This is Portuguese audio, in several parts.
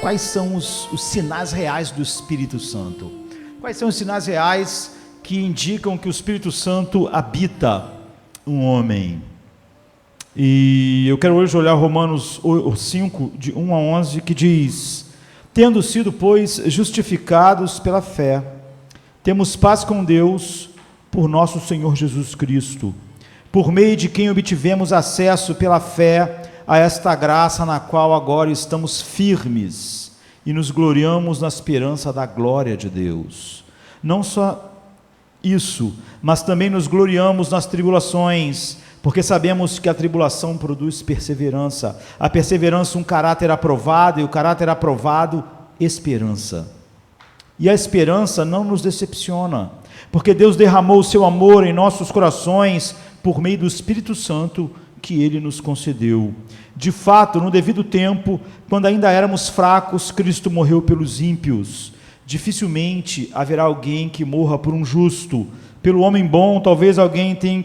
quais são os sinais reais do Espírito Santo? Quais são os sinais reais que indicam que o Espírito Santo habita um homem? E eu quero hoje olhar Romanos 5, de 1 a 11, que diz: tendo sido, pois, justificados pela fé, temos paz com Deus por nosso Senhor Jesus Cristo, por meio de quem obtivemos acesso pela fé a esta graça na qual agora estamos firmes e nos gloriamos na esperança da glória de Deus. Não só isso, mas também nos gloriamos nas tribulações, porque sabemos que a tribulação produz perseverança, a perseverança um caráter aprovado, e o caráter aprovado, esperança. E a esperança não nos decepciona, porque Deus derramou o seu amor em nossos corações por meio do Espírito Santo que Ele nos concedeu. De fato, no devido tempo, quando ainda éramos fracos, Cristo morreu pelos ímpios. Dificilmente haverá alguém que morra por um justo. Pelo homem bom, talvez alguém tenha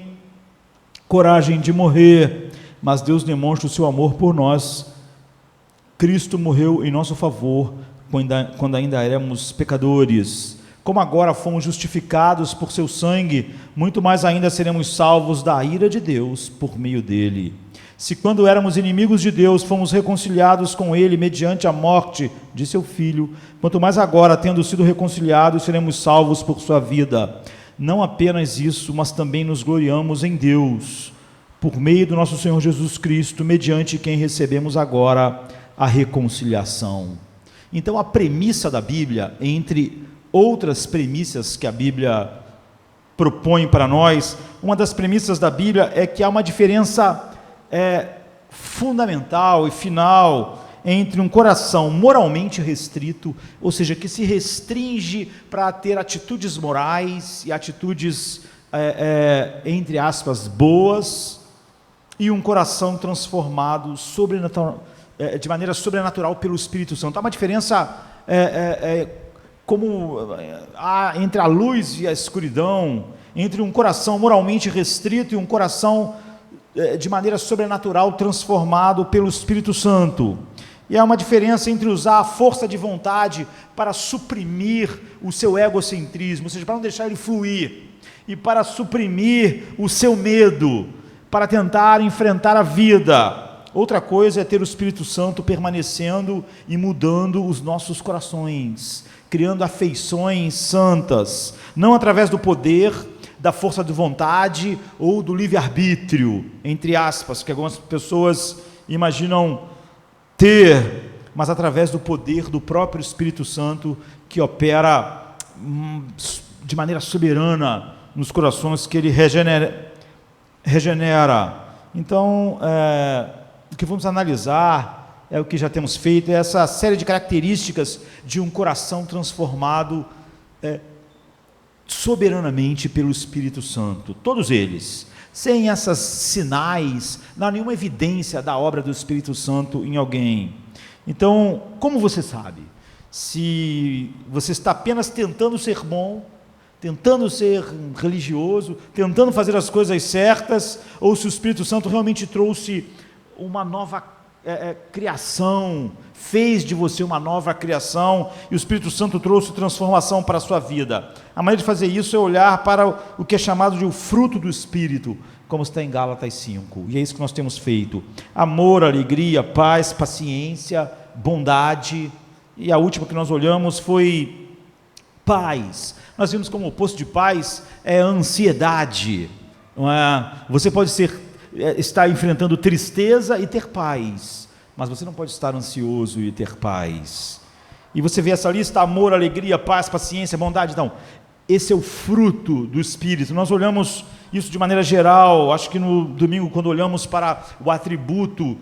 coragem de morrer, mas Deus demonstra o seu amor por nós. Cristo morreu em nosso favor quando ainda éramos pecadores. Como agora fomos justificados por seu sangue, muito mais ainda seremos salvos da ira de Deus por meio dele. Se quando éramos inimigos de Deus, fomos reconciliados com ele mediante a morte de seu Filho, quanto mais agora, tendo sido reconciliados, seremos salvos por sua vida. Não apenas isso, mas também nos gloriamos em Deus, por meio do nosso Senhor Jesus Cristo, mediante quem recebemos agora a reconciliação. Então, a premissa da Bíblia, entre outras premissas que a Bíblia propõe para nós, uma das premissas da Bíblia é que há uma diferença fundamental e final entre um coração moralmente restrito, ou seja, que se restringe para ter atitudes morais e atitudes, entre aspas, boas, e um coração transformado de maneira sobrenatural pelo Espírito Santo. Há uma diferença como há entre a luz e a escuridão, entre um coração moralmente restrito e um coração de maneira sobrenatural transformado pelo Espírito Santo. E há uma diferença entre usar a força de vontade para suprimir o seu egocentrismo, ou seja, para não deixar ele fluir, e para suprimir o seu medo, para tentar enfrentar a vida. Outra coisa é ter o Espírito Santo permanecendo e mudando os nossos corações, criando afeições santas, não através do poder, da força de vontade ou do livre-arbítrio, entre aspas, que algumas pessoas imaginam ter, mas através do poder do próprio Espírito Santo, que opera de maneira soberana nos corações, que ele regenera. Então, o que vamos analisar é o que já temos feito, é essa série de características de um coração transformado soberanamente pelo Espírito Santo, todos eles. Sem esses sinais, não há nenhuma evidência da obra do Espírito Santo em alguém. Então, como você sabe? Se você está apenas tentando ser bom, tentando ser religioso, tentando fazer as coisas certas, ou se o Espírito Santo realmente trouxe uma nova criação, fez de você uma nova criação, e o Espírito Santo trouxe transformação para a sua vida. A maneira de fazer isso é olhar para o que é chamado de o fruto do Espírito, como está em Gálatas 5, e é isso que nós temos feito: amor, alegria, paz, paciência, bondade, e a última que nós olhamos foi paz. Nós vimos como o oposto de paz é a ansiedade, não é? Você pode estar enfrentando tristeza e ter paz, mas você não pode estar ansioso e ter paz. E você vê essa lista: amor, alegria, paz, paciência, bondade. Então, esse é o fruto do Espírito. Nós olhamos isso de maneira geral. Acho que no domingo, quando olhamos para o atributo,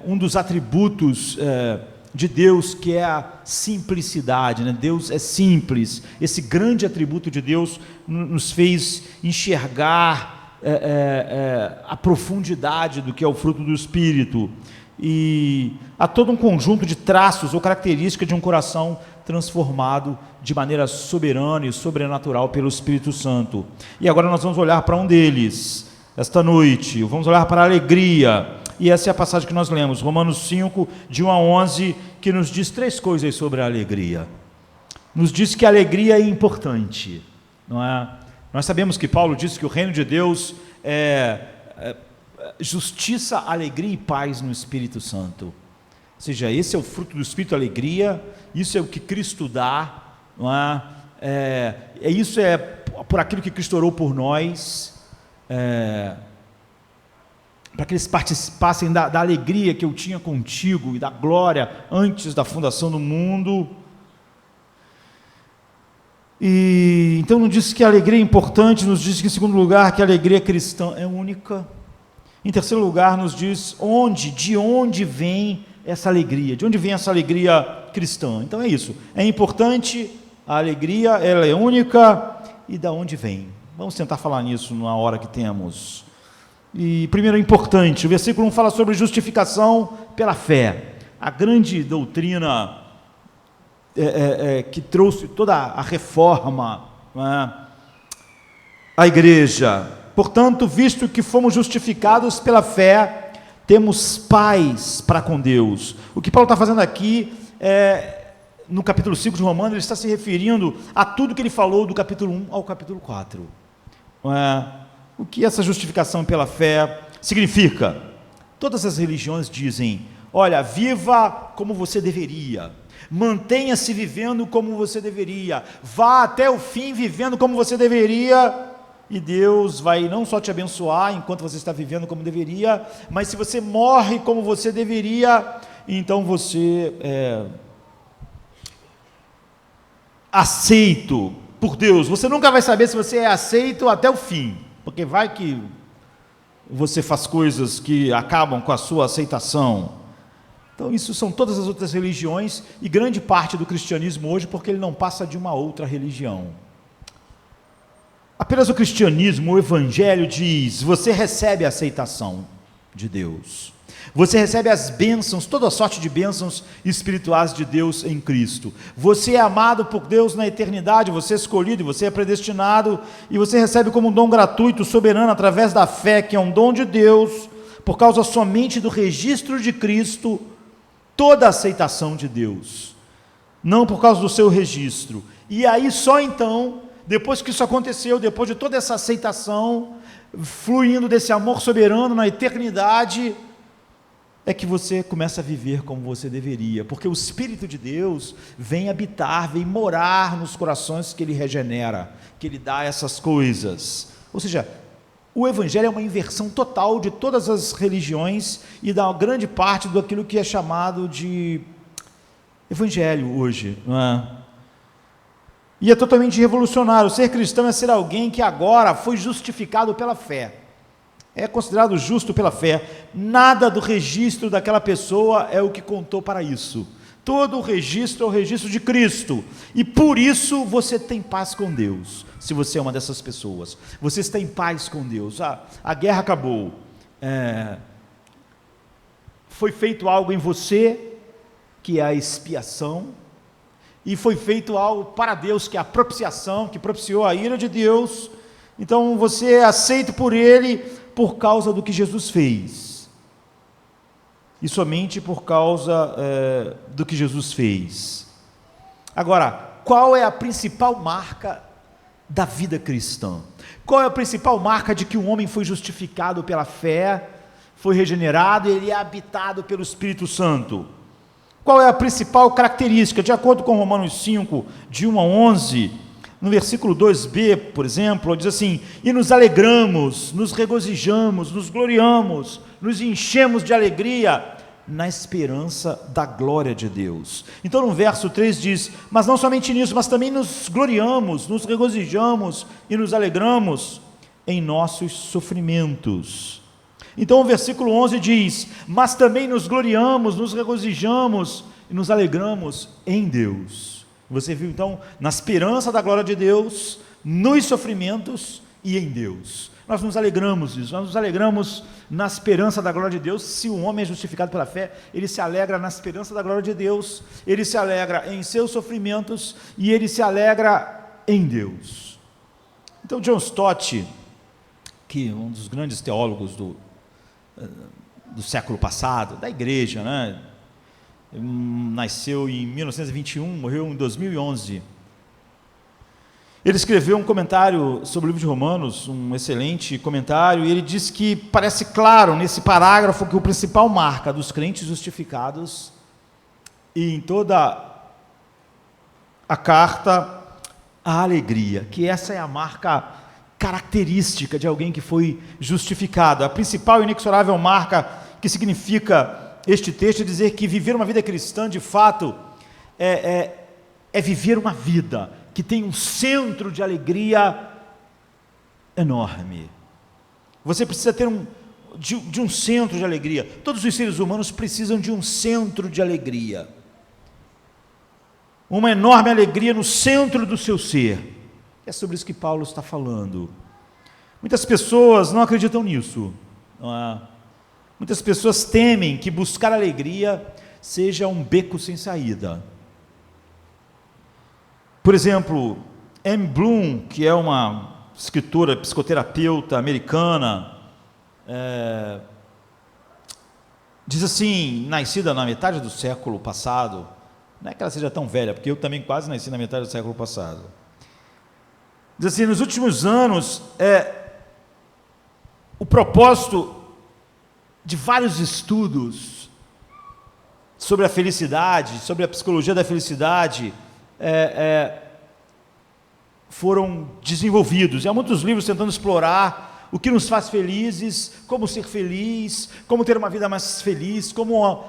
um dos atributos de Deus, que é a simplicidade, né? Deus é simples. Esse grande atributo de Deus nos fez enxergar a profundidade do que é o fruto do Espírito. E há todo um conjunto de traços ou características de um coração transformado de maneira soberana e sobrenatural pelo Espírito Santo. E agora nós vamos olhar para um deles, esta noite. Vamos olhar para a alegria. e essa é a passagem que nós lemos, Romanos 5, de 1 a 11, que nos diz 3 coisas sobre a alegria. Nos diz que a alegria é importante, não é? Nós sabemos que Paulo disse que o reino de Deus é justiça, alegria e paz no Espírito Santo. Ou seja, esse é o fruto do Espírito, alegria, isso é o que Cristo dá, não é? Isso é por aquilo que Cristo orou por nós, para que eles participassem da alegria que eu tinha contigo e da glória antes da fundação do mundo. E então nos diz que a alegria é importante, nos diz que em segundo lugar que a alegria cristã é única. Em terceiro lugar nos diz de onde vem essa alegria, de onde vem essa alegria cristã. Então é isso, é importante, a alegria ela é única, e da onde vem? Vamos tentar falar nisso na hora que temos. E primeiro é importante, o versículo 1 fala sobre justificação pela fé, a grande doutrina que trouxe toda a reforma, a igreja. Portanto, visto que fomos justificados pela fé, temos paz para com Deus. O que Paulo está fazendo aqui, no capítulo 5 de Romanos, ele está se referindo a tudo que ele falou do capítulo 1 ao capítulo 4. O que essa justificação pela fé significa? Todas as religiões dizem, olha, viva como você deveria, mantenha-se vivendo como você deveria, vá até o fim vivendo como você deveria, e Deus vai não só te abençoar enquanto você está vivendo como deveria, mas se você morre como você deveria, então você é aceito por Deus. Você nunca vai saber se você é aceito até o fim, porque vai que você faz coisas que acabam com a sua aceitação. Então isso são todas as outras religiões e grande parte do cristianismo hoje, porque ele não passa de uma outra religião. Apenas o cristianismo, o evangelho diz, você recebe a aceitação de Deus, você recebe as bênçãos, toda sorte de bênçãos espirituais de Deus em Cristo, você é amado por Deus na eternidade, você é escolhido, você é predestinado, e você recebe como um dom gratuito, soberano, através da fé, que é um dom de Deus, por causa somente do registro de Cristo, toda a aceitação de Deus, não por causa do seu registro. E aí só então, depois que isso aconteceu, depois de toda essa aceitação, fluindo desse amor soberano na eternidade, é que você começa a viver como você deveria, porque o Espírito de Deus vem habitar, vem morar nos corações que Ele regenera, que Ele dá essas coisas. Ou seja, o Evangelho é uma inversão total de todas as religiões e da grande parte daquilo que é chamado de Evangelho hoje, não é? E é totalmente revolucionário. Ser cristão é ser alguém que agora foi justificado pela fé, é considerado justo pela fé. Nada do registro daquela pessoa é o que contou para isso. Todo o registro é o registro de Cristo, e por isso você tem paz com Deus. Se você é uma dessas pessoas, você está em paz com Deus. A guerra acabou, foi feito algo em você, que é a expiação, e foi feito algo para Deus, que é a propiciação, que propiciou a ira de Deus. Então você é aceito por Ele, por causa do que Jesus fez, e somente por causa do que Jesus fez. Agora, qual é a principal marca da vida cristã? Qual é a principal marca de que um homem foi justificado pela fé, foi regenerado e ele é habitado pelo Espírito Santo? Qual é a principal característica? De acordo com Romanos 5, de 1 a 11, no versículo 2b, por exemplo, diz assim, e nos alegramos, nos regozijamos, nos gloriamos, nos enchemos de alegria, na esperança da glória de Deus. Então no verso 3 diz, mas não somente nisso, mas também nos gloriamos, nos regozijamos e nos alegramos em nossos sofrimentos. Então o versículo 11 diz, mas também nos gloriamos, nos regozijamos e nos alegramos em Deus. Você viu então, na esperança da glória de Deus, nos sofrimentos e em Deus. Nós nos alegramos disso, nós nos alegramos na esperança da glória de Deus. Se um homem é justificado pela fé, ele se alegra na esperança da glória de Deus, ele se alegra em seus sofrimentos e ele se alegra em Deus. Então John Stott, que é um dos grandes teólogos do século passado, da igreja, né? Nasceu em 1921, morreu em 2011. Ele escreveu um comentário sobre o livro de Romanos, um excelente comentário, e ele diz que parece claro nesse parágrafo que o principal marca dos crentes justificados e em toda a carta, a alegria, que essa é a marca característica de alguém que foi justificado. A principal e inexorável marca que significa este texto é dizer que viver uma vida cristã, de fato, é viver uma vida que tem um centro de alegria enorme. Você precisa ter de um centro de alegria. Todos os seres humanos precisam de um centro de alegria. Uma enorme alegria no centro do seu ser. É sobre isso que Paulo está falando. Muitas pessoas não acreditam nisso. Não é? Muitas pessoas temem que buscar alegria seja um beco sem saída. Por exemplo, Amy Bloom, que é uma escritora, psicoterapeuta americana, diz assim, nascida na metade do século passado, não é que ela seja tão velha, porque eu também quase nasci na metade do século passado. Diz assim, nos últimos anos, o propósito de vários estudos sobre a felicidade, sobre a psicologia da felicidade, foram desenvolvidos. E há muitos livros tentando explorar o que nos faz felizes, como ser feliz, como ter uma vida mais feliz, como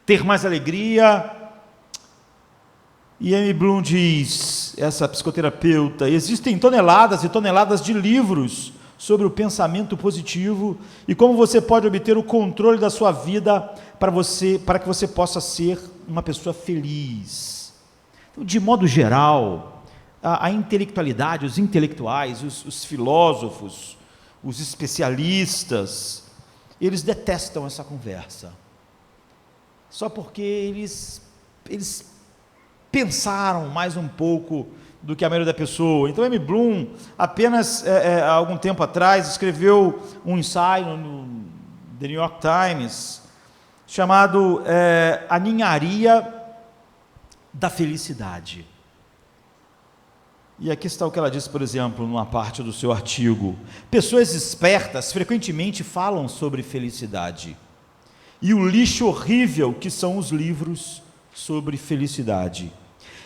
ter mais alegria. E Amy Bloom diz, essa psicoterapeuta, existem toneladas e toneladas de livros sobre o pensamento positivo e como você pode obter o controle da sua vida para que você possa ser uma pessoa feliz. Então, de modo geral, a intelectualidade, os intelectuais, os filósofos, os especialistas, eles detestam essa conversa. Só porque eles pensaram mais um pouco do que a maioria da pessoa. Então, Amy Bloom, apenas há algum tempo atrás, escreveu um ensaio no The New York Times, chamado A Ninharia da Felicidade. E aqui está o que ela diz, por exemplo, numa parte do seu artigo. Pessoas espertas frequentemente falam sobre felicidade e o lixo horrível que são os livros sobre felicidade.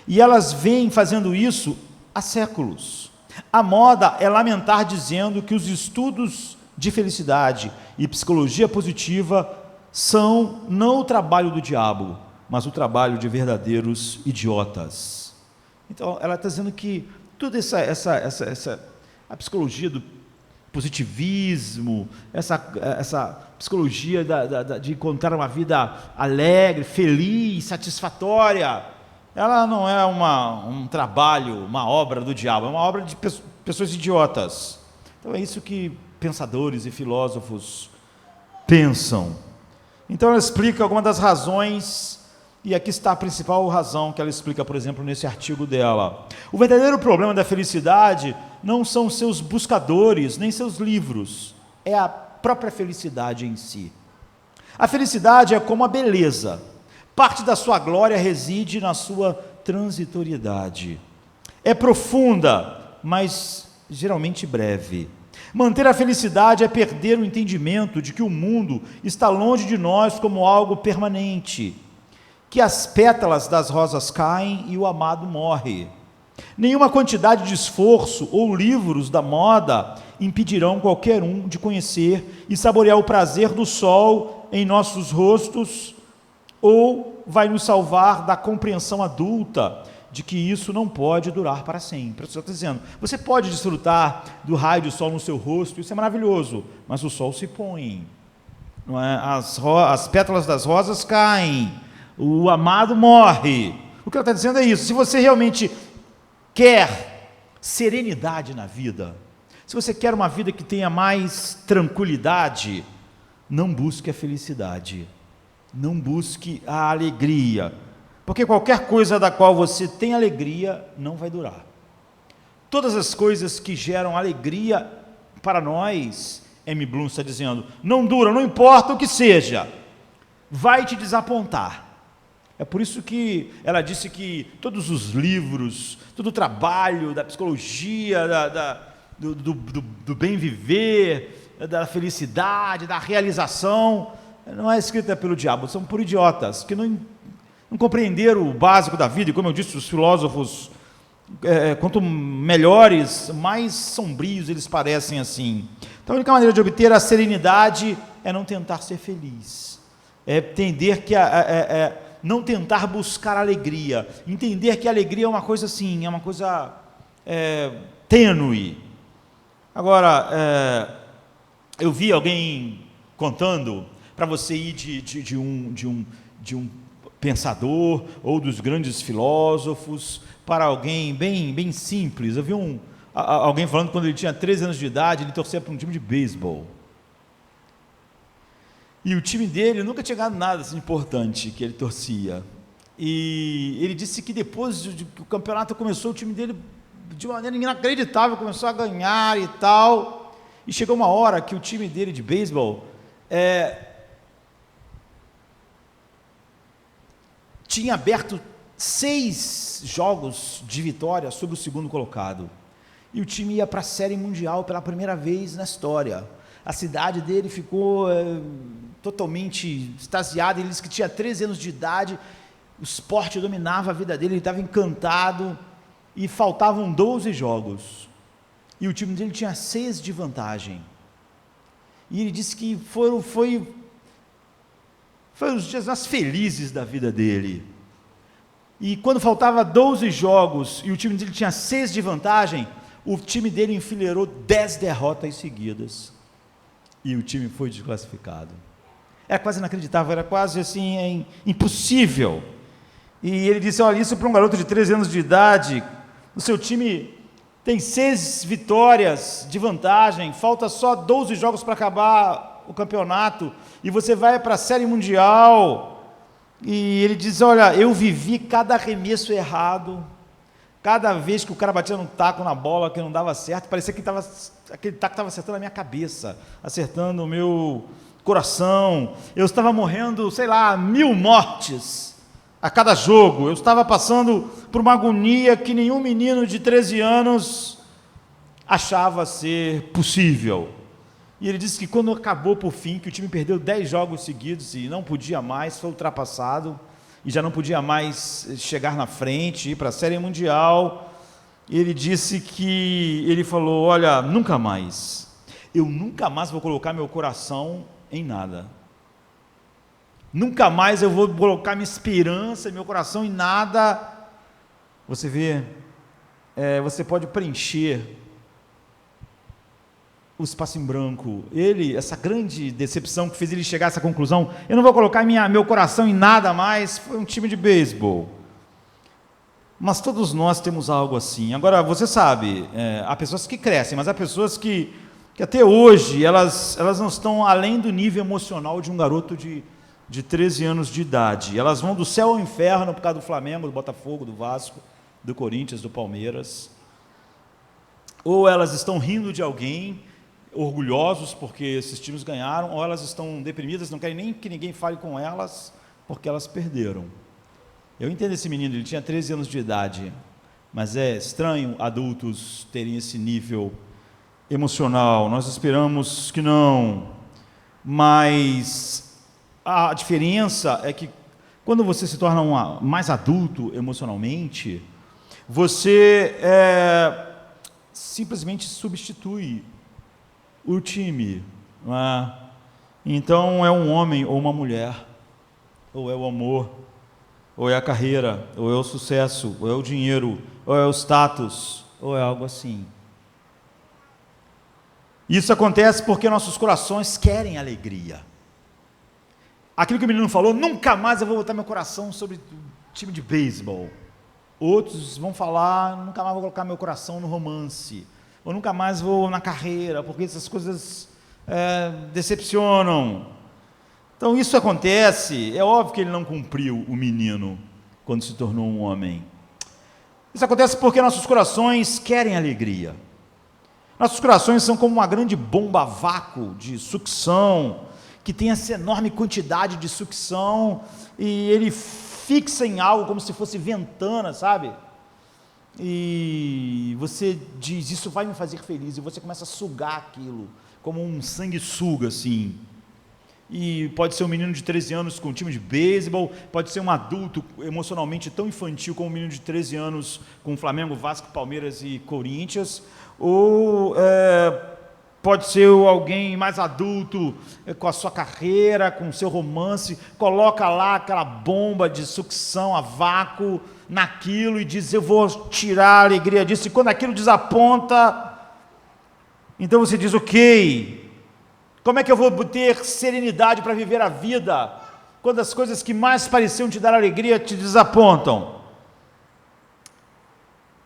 E elas vêm fazendo isso há séculos. A moda é lamentar dizendo que os estudos de felicidade e psicologia positiva são não o trabalho do diabo, mas o trabalho de verdadeiros idiotas. Então, ela está dizendo que toda a psicologia do positivismo, essa psicologia de encontrar uma vida alegre, feliz, satisfatória, ela não é um trabalho, uma obra do diabo, é uma obra de pessoas idiotas. Então é isso que pensadores e filósofos pensam. Então ela explica algumas das razões, e aqui está a principal razão que ela explica, por exemplo, nesse artigo dela. O verdadeiro problema da felicidade não são seus buscadores, nem seus livros, é a própria felicidade em si. A felicidade é como a beleza. Parte da sua glória reside na sua transitoriedade. É profunda, mas geralmente breve. Manter a felicidade é perder o entendimento de que o mundo está longe de nós como algo permanente, que as pétalas das rosas caem e o amado morre. Nenhuma quantidade de esforço ou livros da moda impedirão qualquer um de conhecer e saborear o prazer do sol em nossos rostos, ou vai nos salvar da compreensão adulta de que isso não pode durar para sempre. Você está dizendo, você pode desfrutar do raio de sol no seu rosto, isso é maravilhoso, mas o sol se põe, não é? As pétalas das rosas caem, o amado morre. O que ela está dizendo é isso. Se você realmente quer serenidade na vida, se você quer uma vida que tenha mais tranquilidade, não busque a felicidade, não busque a alegria, porque qualquer coisa da qual você tem alegria não vai durar. Todas as coisas que geram alegria para nós, Amy Bloom está dizendo, não dura, não importa o que seja, vai te desapontar. É por isso que ela disse que todos os livros, todo o trabalho da psicologia, do bem viver, da felicidade, da realização, não é escrita pelo diabo, são por idiotas, que não compreenderam o básico da vida, e como eu disse, os filósofos, quanto melhores, mais sombrios eles parecem assim. Então a única maneira de obter a serenidade é não tentar ser feliz, é entender que não tentar buscar alegria, entender que a alegria é uma coisa assim, é uma coisa tênue. Agora, eu vi alguém contando para você ir de um pensador ou dos grandes filósofos para alguém bem simples. Eu vi alguém falando que quando ele tinha 13 anos de idade, ele torcia para um time de beisebol. E o time dele nunca tinha ganhado nada assim importante que ele torcia. E ele disse que depois que o campeonato começou, o time dele, de uma maneira inacreditável, começou a ganhar e tal. E chegou uma hora que o time dele de beisebol tinha aberto 6 jogos de vitória sobre o segundo colocado. E o time ia para a Série Mundial pela primeira vez na história. A cidade dele ficou totalmente extasiada. Ele disse que tinha 13 anos de idade, o esporte dominava a vida dele, ele estava encantado, e faltavam 12 jogos. E o time dele tinha 6 de vantagem. E ele disse que foi os dias mais felizes da vida dele. E quando faltava 12 jogos e o time dele tinha 6 de vantagem, o time dele enfileirou 10 derrotas seguidas. E o time foi desclassificado. Era quase inacreditável, era quase assim, impossível. E ele disse, olha, isso para um garoto de 13 anos de idade, o seu time tem 6 vitórias de vantagem, falta só 12 jogos para acabar o campeonato, e você vai para a Série Mundial. E ele diz, olha, eu vivi cada arremesso errado, cada vez que o cara batia num taco na bola que não dava certo, parecia que aquele taco estava acertando a minha cabeça, acertando o meu coração. Eu estava morrendo, 1000 mortes a cada jogo. Eu estava passando por uma agonia que nenhum menino de 13 anos achava ser possível. E ele disse que quando acabou por fim, que o time perdeu 10 jogos seguidos e não podia mais, foi ultrapassado, e já não podia mais chegar na frente, ir para a Série Mundial. Ele disse que, ele falou, olha, eu nunca mais vou colocar meu coração em nada. Nunca mais eu vou colocar minha esperança, meu coração em nada. Você vê, você pode preencher o espaço em branco. Essa grande decepção que fez ele chegar a essa conclusão, eu não vou colocar meu coração em nada mais, foi um time de beisebol. Mas todos nós temos algo assim. Agora, você sabe, há pessoas que crescem, mas há pessoas que até hoje, elas não estão além do nível emocional de um garoto de 13 anos de idade. Elas vão do céu ao inferno por causa do Flamengo, do Botafogo, do Vasco, do Corinthians, do Palmeiras. Ou elas estão rindo de alguém, orgulhosos porque esses times ganharam, ou elas estão deprimidas, não querem nem que ninguém fale com elas, porque elas perderam. Eu entendo esse menino, ele tinha 13 anos de idade, mas é estranho adultos terem esse nível emocional. Nós esperamos que não, mas a diferença é que quando você se torna mais adulto emocionalmente, você simplesmente substitui o time, não é? Então é um homem ou uma mulher, ou é o amor, ou é a carreira, ou é o sucesso, ou é o dinheiro, ou é o status, ou é algo assim. Isso acontece porque nossos corações querem alegria. Aquilo que o menino falou, nunca mais eu vou botar meu coração sobre o time de beisebol. Outros vão falar, nunca mais vou colocar meu coração no romance, ou nunca mais vou na carreira, porque essas coisas decepcionam. Então isso acontece, é óbvio que ele não cumpriu o menino quando se tornou um homem. Isso acontece porque nossos corações querem alegria. Nossos corações são como uma grande bomba a vácuo de sucção, que tem essa enorme quantidade de sucção, e ele fixa em algo como se fosse ventana, sabe? E você diz, isso vai me fazer feliz, e você começa a sugar aquilo, como um sanguessuga, assim. E pode ser um menino de 13 anos com um time de beisebol, pode ser um adulto emocionalmente tão infantil como um menino de 13 anos com Flamengo, Vasco, Palmeiras e Corinthians, ou pode ser alguém mais adulto com a sua carreira, com o seu romance, coloca lá aquela bomba de sucção a vácuo naquilo e diz, eu vou tirar a alegria disso, e quando aquilo desaponta, então você diz, ok, como é que eu vou ter serenidade para viver a vida, quando as coisas que mais pareciam te dar alegria te desapontam?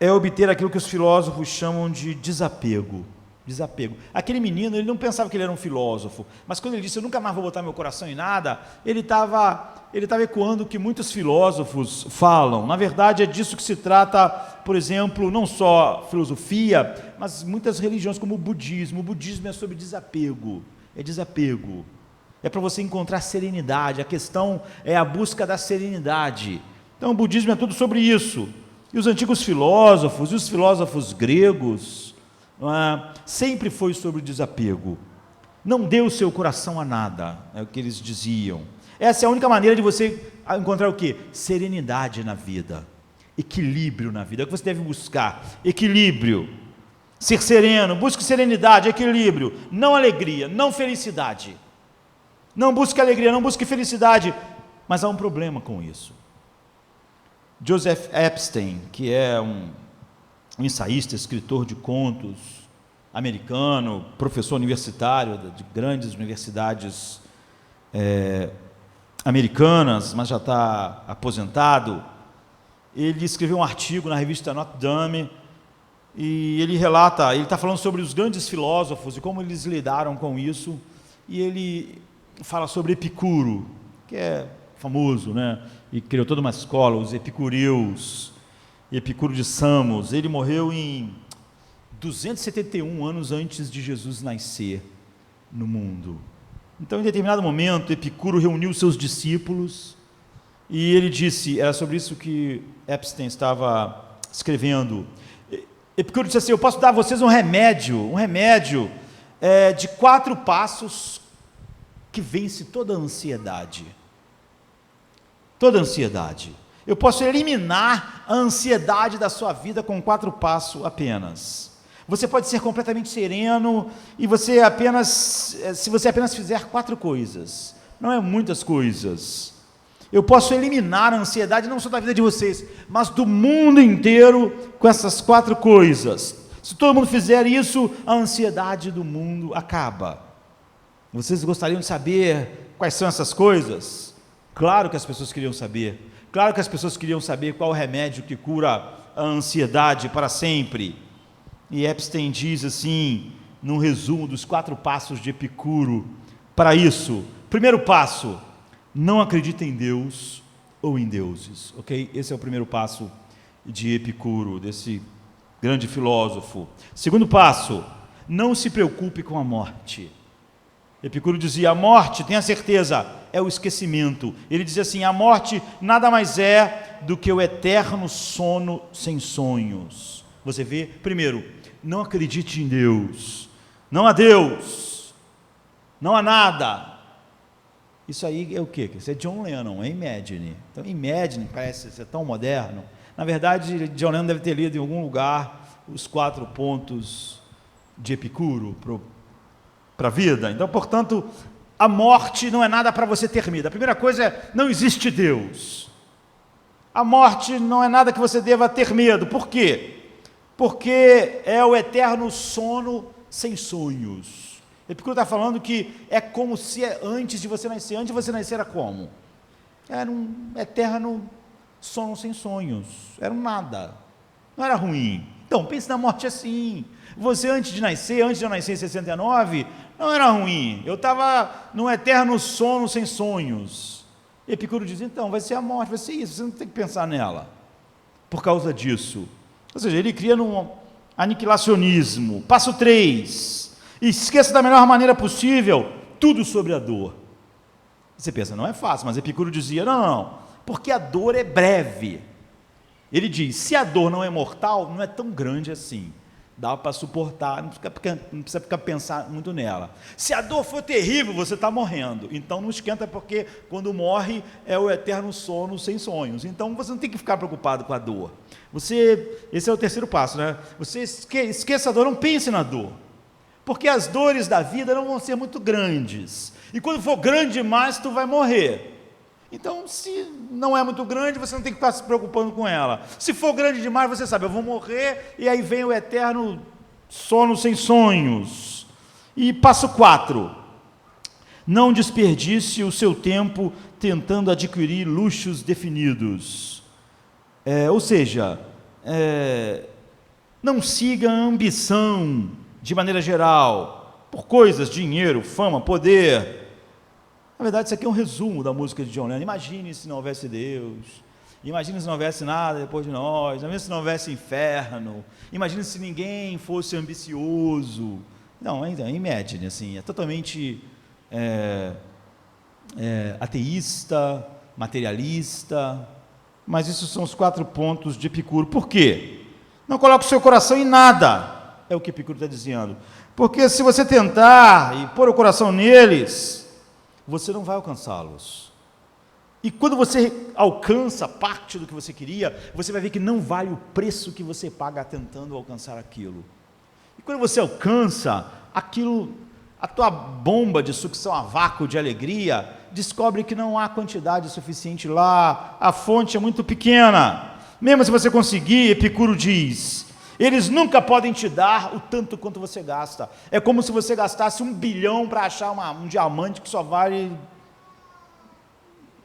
É obter aquilo que os filósofos chamam de desapego. Desapego. Aquele menino, ele não pensava que ele era um filósofo, mas quando ele disse, eu nunca mais vou botar meu coração em nada, ele estava ecoando o que muitos filósofos falam. Na verdade, é disso que se trata, por exemplo, não só filosofia, mas muitas religiões como o budismo. O budismo é sobre desapego, é desapego. É para você encontrar serenidade, a questão é a busca da serenidade. Então o budismo é tudo sobre isso. E os antigos filósofos, e os filósofos gregos, sempre foi sobre o desapego. Não dê o seu coração a nada, é o que eles diziam. Essa é a única maneira de você encontrar o quê? Serenidade na vida, equilíbrio na vida, é o que você deve buscar, equilíbrio, ser sereno, busque serenidade, equilíbrio, não alegria, não felicidade, não busque alegria, não busque felicidade, mas há um problema com isso. Joseph Epstein, que é um ensaísta, escritor de contos, americano, professor universitário de grandes universidades americanas, mas já está aposentado, ele escreveu um artigo na revista Notre Dame, e ele relata, ele está falando sobre os grandes filósofos e como eles lidaram com isso, e ele fala sobre Epicuro, que é famoso, né? E criou toda uma escola, os epicureus, Epicuro de Samos. Ele morreu em 271 anos antes de Jesus nascer no mundo. Então, em determinado momento, Epicuro reuniu seus discípulos e ele disse, era sobre isso que Epstein estava escrevendo. Epicuro disse assim, eu posso dar a vocês um remédio de 4 passos que vence toda a ansiedade. Toda a ansiedade. Eu posso eliminar a ansiedade da sua vida com 4 passos apenas. Você pode ser completamente sereno e se você apenas fizer 4 coisas, não é muitas coisas. Eu posso eliminar a ansiedade não só da vida de vocês, mas do mundo inteiro com essas 4 coisas. Se todo mundo fizer isso, a ansiedade do mundo acaba. Vocês gostariam de saber quais são essas coisas? Claro que as pessoas queriam saber. Claro que as pessoas queriam saber qual o remédio que cura a ansiedade para sempre. E Epstein diz assim, num resumo dos 4 passos de Epicuro, para isso, primeiro passo, não acredita em Deus ou em deuses, ok? Esse é o primeiro passo de Epicuro, desse grande filósofo. Segundo passo, não se preocupe com a morte. Epicuro dizia, a morte, tenha certeza, é o esquecimento. Ele dizia assim, a morte nada mais é do que o eterno sono sem sonhos. Você vê, primeiro, não acredite em Deus, não há Deus, não há nada. Isso aí é o quê? Isso é John Lennon, é Imagine. Então, Imagine parece ser tão moderno. Na verdade, John Lennon deve ter lido em algum lugar os 4 pontos de Epicuro para a vida. Então, portanto, a morte não é nada para você ter medo. A primeira coisa é, não existe Deus. A morte não é nada que você deva ter medo. Por quê? Porque é o eterno sono sem sonhos. Epicuro está falando que é como se antes de você nascer. Antes de você nascer era como? Era um eterno sono sem sonhos. Era um nada. Não era ruim. Então, pense na morte assim. Você antes de eu nascer em 69, não era ruim. Eu estava num eterno sono sem sonhos. Epicuro diz, então, vai ser a morte, vai ser isso. Você não tem que pensar nela. Por causa disso. Ou seja, ele cria aniquilacionismo. Passo 3, esqueça da melhor maneira possível tudo sobre a dor. Você pensa, não é fácil, mas Epicuro dizia, não, porque a dor é breve. Ele diz, se a dor não é mortal, não é tão grande assim, dá para suportar, não precisa ficar pensando muito nela. Se a dor for terrível, você está morrendo, então não esquenta, porque quando morre é o eterno sono sem sonhos, então você não tem que ficar preocupado com a dor. Esse é o terceiro passo, né? Você esqueça a dor, não pense na dor, porque as dores da vida não vão ser muito grandes, e quando for grande demais, tu vai morrer. Então, se não é muito grande, você não tem que ficar se preocupando com ela. Se for grande demais, você sabe, eu vou morrer, e aí vem o eterno sono sem sonhos. E passo 4, não desperdice o seu tempo tentando adquirir luxos definidos. Ou seja, não siga a ambição, de maneira geral, por coisas, dinheiro, fama, poder. Na verdade, isso aqui é um resumo da música de John Lennon. Imagine se não houvesse Deus, imagine se não houvesse nada depois de nós, imagine se não houvesse inferno, imagine se ninguém fosse ambicioso. Não, imagine, assim, é totalmente ateísta, materialista, mas esses são os 4 pontos de Epicuro. Por quê? Não coloque o seu coração em nada, é o que Epicuro está dizendo, porque se você tentar e pôr o coração neles, você não vai alcançá-los. E quando você alcança parte do que você queria, você vai ver que não vale o preço que você paga tentando alcançar aquilo. E quando você alcança aquilo, a tua bomba de sucção a vácuo de alegria, descobre que não há quantidade suficiente lá, a fonte é muito pequena. Mesmo se você conseguir, Epicuro diz, eles nunca podem te dar o tanto quanto você gasta. É como se você gastasse 1 bilhão para achar um diamante que só vale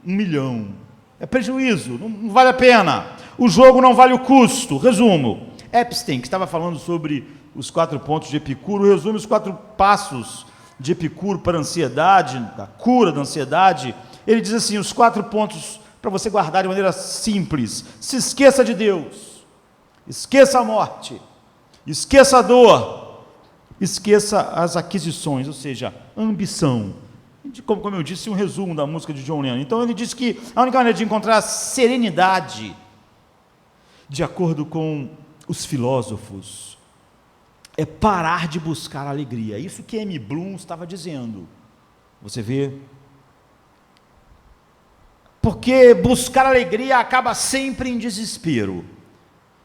1 milhão. É prejuízo, não vale a pena. O jogo não vale o custo. Resumo, Epstein, que estava falando sobre os 4 pontos de Epicuro, resume os 4 passos de Epicuro para a ansiedade, da cura da ansiedade. Ele diz assim, os 4 pontos para você guardar de maneira simples. Se esqueça de Deus. Esqueça a morte, esqueça a dor, esqueça as aquisições, ou seja, ambição. Como eu disse, um resumo da música de John Lennon. Então ele diz que a única maneira de encontrar serenidade, de acordo com os filósofos, é parar de buscar alegria. Isso que M. Bloom estava dizendo. Você vê? Porque buscar alegria acaba sempre em desespero.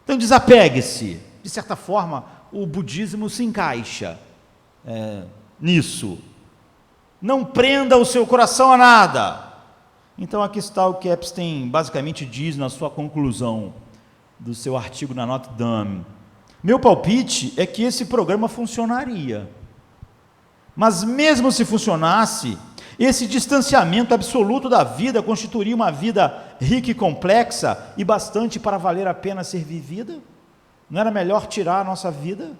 Então desapegue-se. De certa forma, o budismo se encaixa nisso. Não prenda o seu coração a nada. Então aqui está o que Epstein basicamente diz na sua conclusão do seu artigo na Notre Dame. Meu palpite é que esse programa funcionaria. Mas mesmo se funcionasse, esse distanciamento absoluto da vida constituiria uma vida rica e complexa e bastante para valer a pena ser vivida? Não era melhor tirar a nossa vida?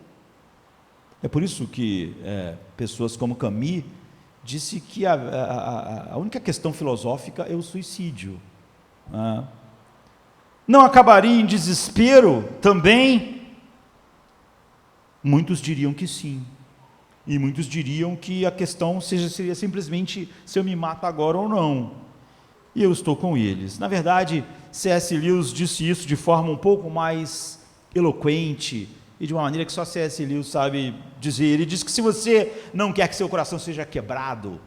É por isso que pessoas como Camus disse que a única questão filosófica é o suicídio. Não acabaria em desespero também? Muitos diriam que sim. E muitos diriam que a questão seria simplesmente se eu me mato agora ou não. E eu estou com eles. Na verdade, C.S. Lewis disse isso de forma um pouco mais eloquente e de uma maneira que só C.S. Lewis sabe dizer. Ele diz que se você não quer que seu coração seja quebrado,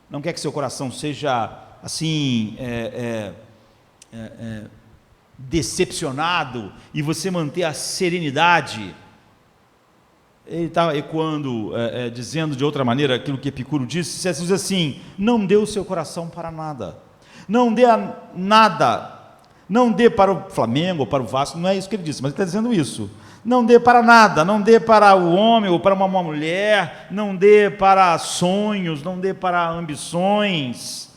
não quer que seu coração seja assim, decepcionado, e você manter a serenidade, ele está ecoando, dizendo de outra maneira aquilo que Epicuro disse. C.S. diz assim, não dê o seu coração para nada, não dê a nada, não dê para o Flamengo ou para o Vasco, não é isso que ele disse, mas ele está dizendo isso, não dê para nada, não dê para o homem ou para uma mulher, não dê para sonhos, não dê para ambições.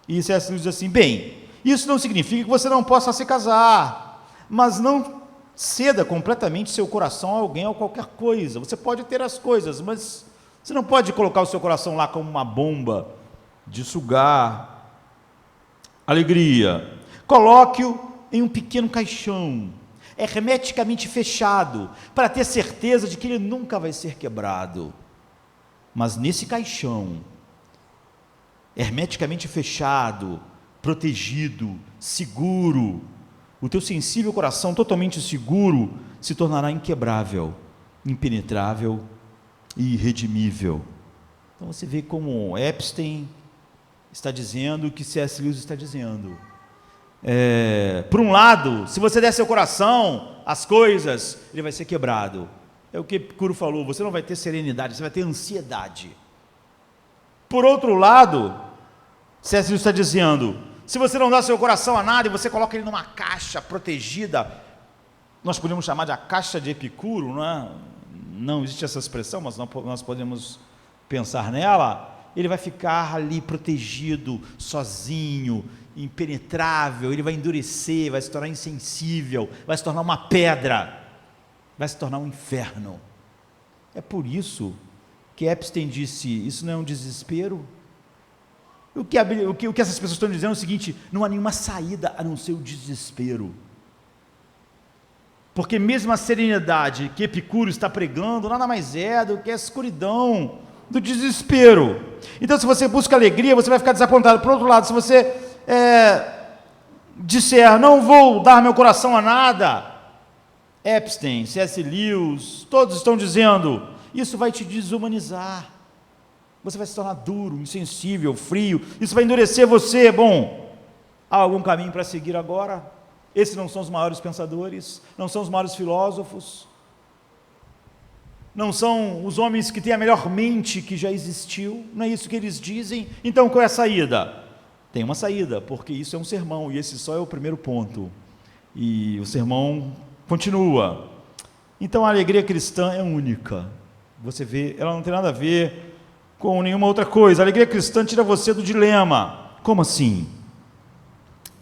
E C.S. diz assim, bem, isso não significa que você não possa se casar, mas não ceda completamente seu coração a alguém ou qualquer coisa. Você pode ter as coisas, mas você não pode colocar o seu coração lá como uma bomba de sugar alegria. Coloque-o em um pequeno caixão. hermeticamente fechado, para ter certeza de que ele nunca vai ser quebrado. Mas nesse caixão, hermeticamente fechado, protegido, seguro, o teu sensível coração totalmente seguro se tornará inquebrável, impenetrável e irredimível. Então você vê como Epstein está dizendo o que C.S. Lewis está dizendo. Por um lado, se você der seu coração às coisas, ele vai ser quebrado. É o que Epicuro falou, você não vai ter serenidade, você vai ter ansiedade. Por outro lado, C.S. Lewis está dizendo, se você não dá seu coração a nada e você coloca ele numa caixa protegida, nós podemos chamar de a caixa de Epicuro, não é? Não existe essa expressão, mas nós podemos pensar nela. Ele vai ficar ali protegido, sozinho, impenetrável, ele vai endurecer, vai se tornar insensível, vai se tornar uma pedra, vai se tornar um inferno. É por isso que Epstein disse, isso não é um desespero? O que essas pessoas estão dizendo é o seguinte, não há nenhuma saída a não ser o desespero. Porque mesmo a serenidade que Epicuro está pregando, nada mais é do que a escuridão do desespero. Então, se você busca alegria, você vai ficar desapontado. Por outro lado, se você disser, não vou dar meu coração a nada, Epstein, C.S. Lewis, todos estão dizendo, isso vai te desumanizar. Você vai se tornar duro, insensível, frio, isso vai endurecer você. Bom, há algum caminho para seguir agora? Esses não são os maiores pensadores, não são os maiores filósofos, não são os homens que têm a melhor mente que já existiu, não é isso que eles dizem? Então qual é a saída? Tem uma saída, porque isso é um sermão, e esse só é o primeiro ponto, e o sermão continua. Então a alegria cristã é única, você vê, ela não tem nada a ver com nenhuma outra coisa. A alegria cristã tira você do dilema. Como assim?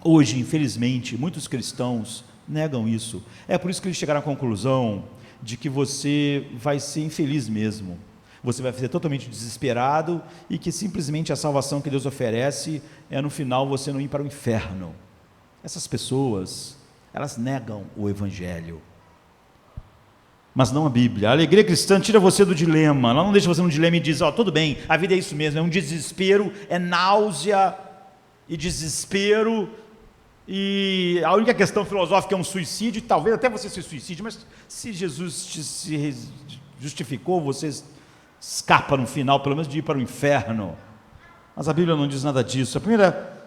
Hoje, infelizmente, muitos cristãos negam isso. É por isso que eles chegaram à conclusão de que você vai ser infeliz mesmo. Você vai ser totalmente desesperado e que simplesmente a salvação que Deus oferece é no final você não ir para o inferno. Essas pessoas, elas negam o Evangelho. Mas não a Bíblia. A alegria cristã tira você do dilema, ela não deixa você no dilema e diz, tudo bem, a vida é isso mesmo, é um desespero, é náusea e desespero, e a única questão filosófica é um suicídio, e talvez até você se suicide, mas se Jesus se justificou, você escapa no final, pelo menos de ir para o inferno. Mas a Bíblia não diz nada disso. A primeira,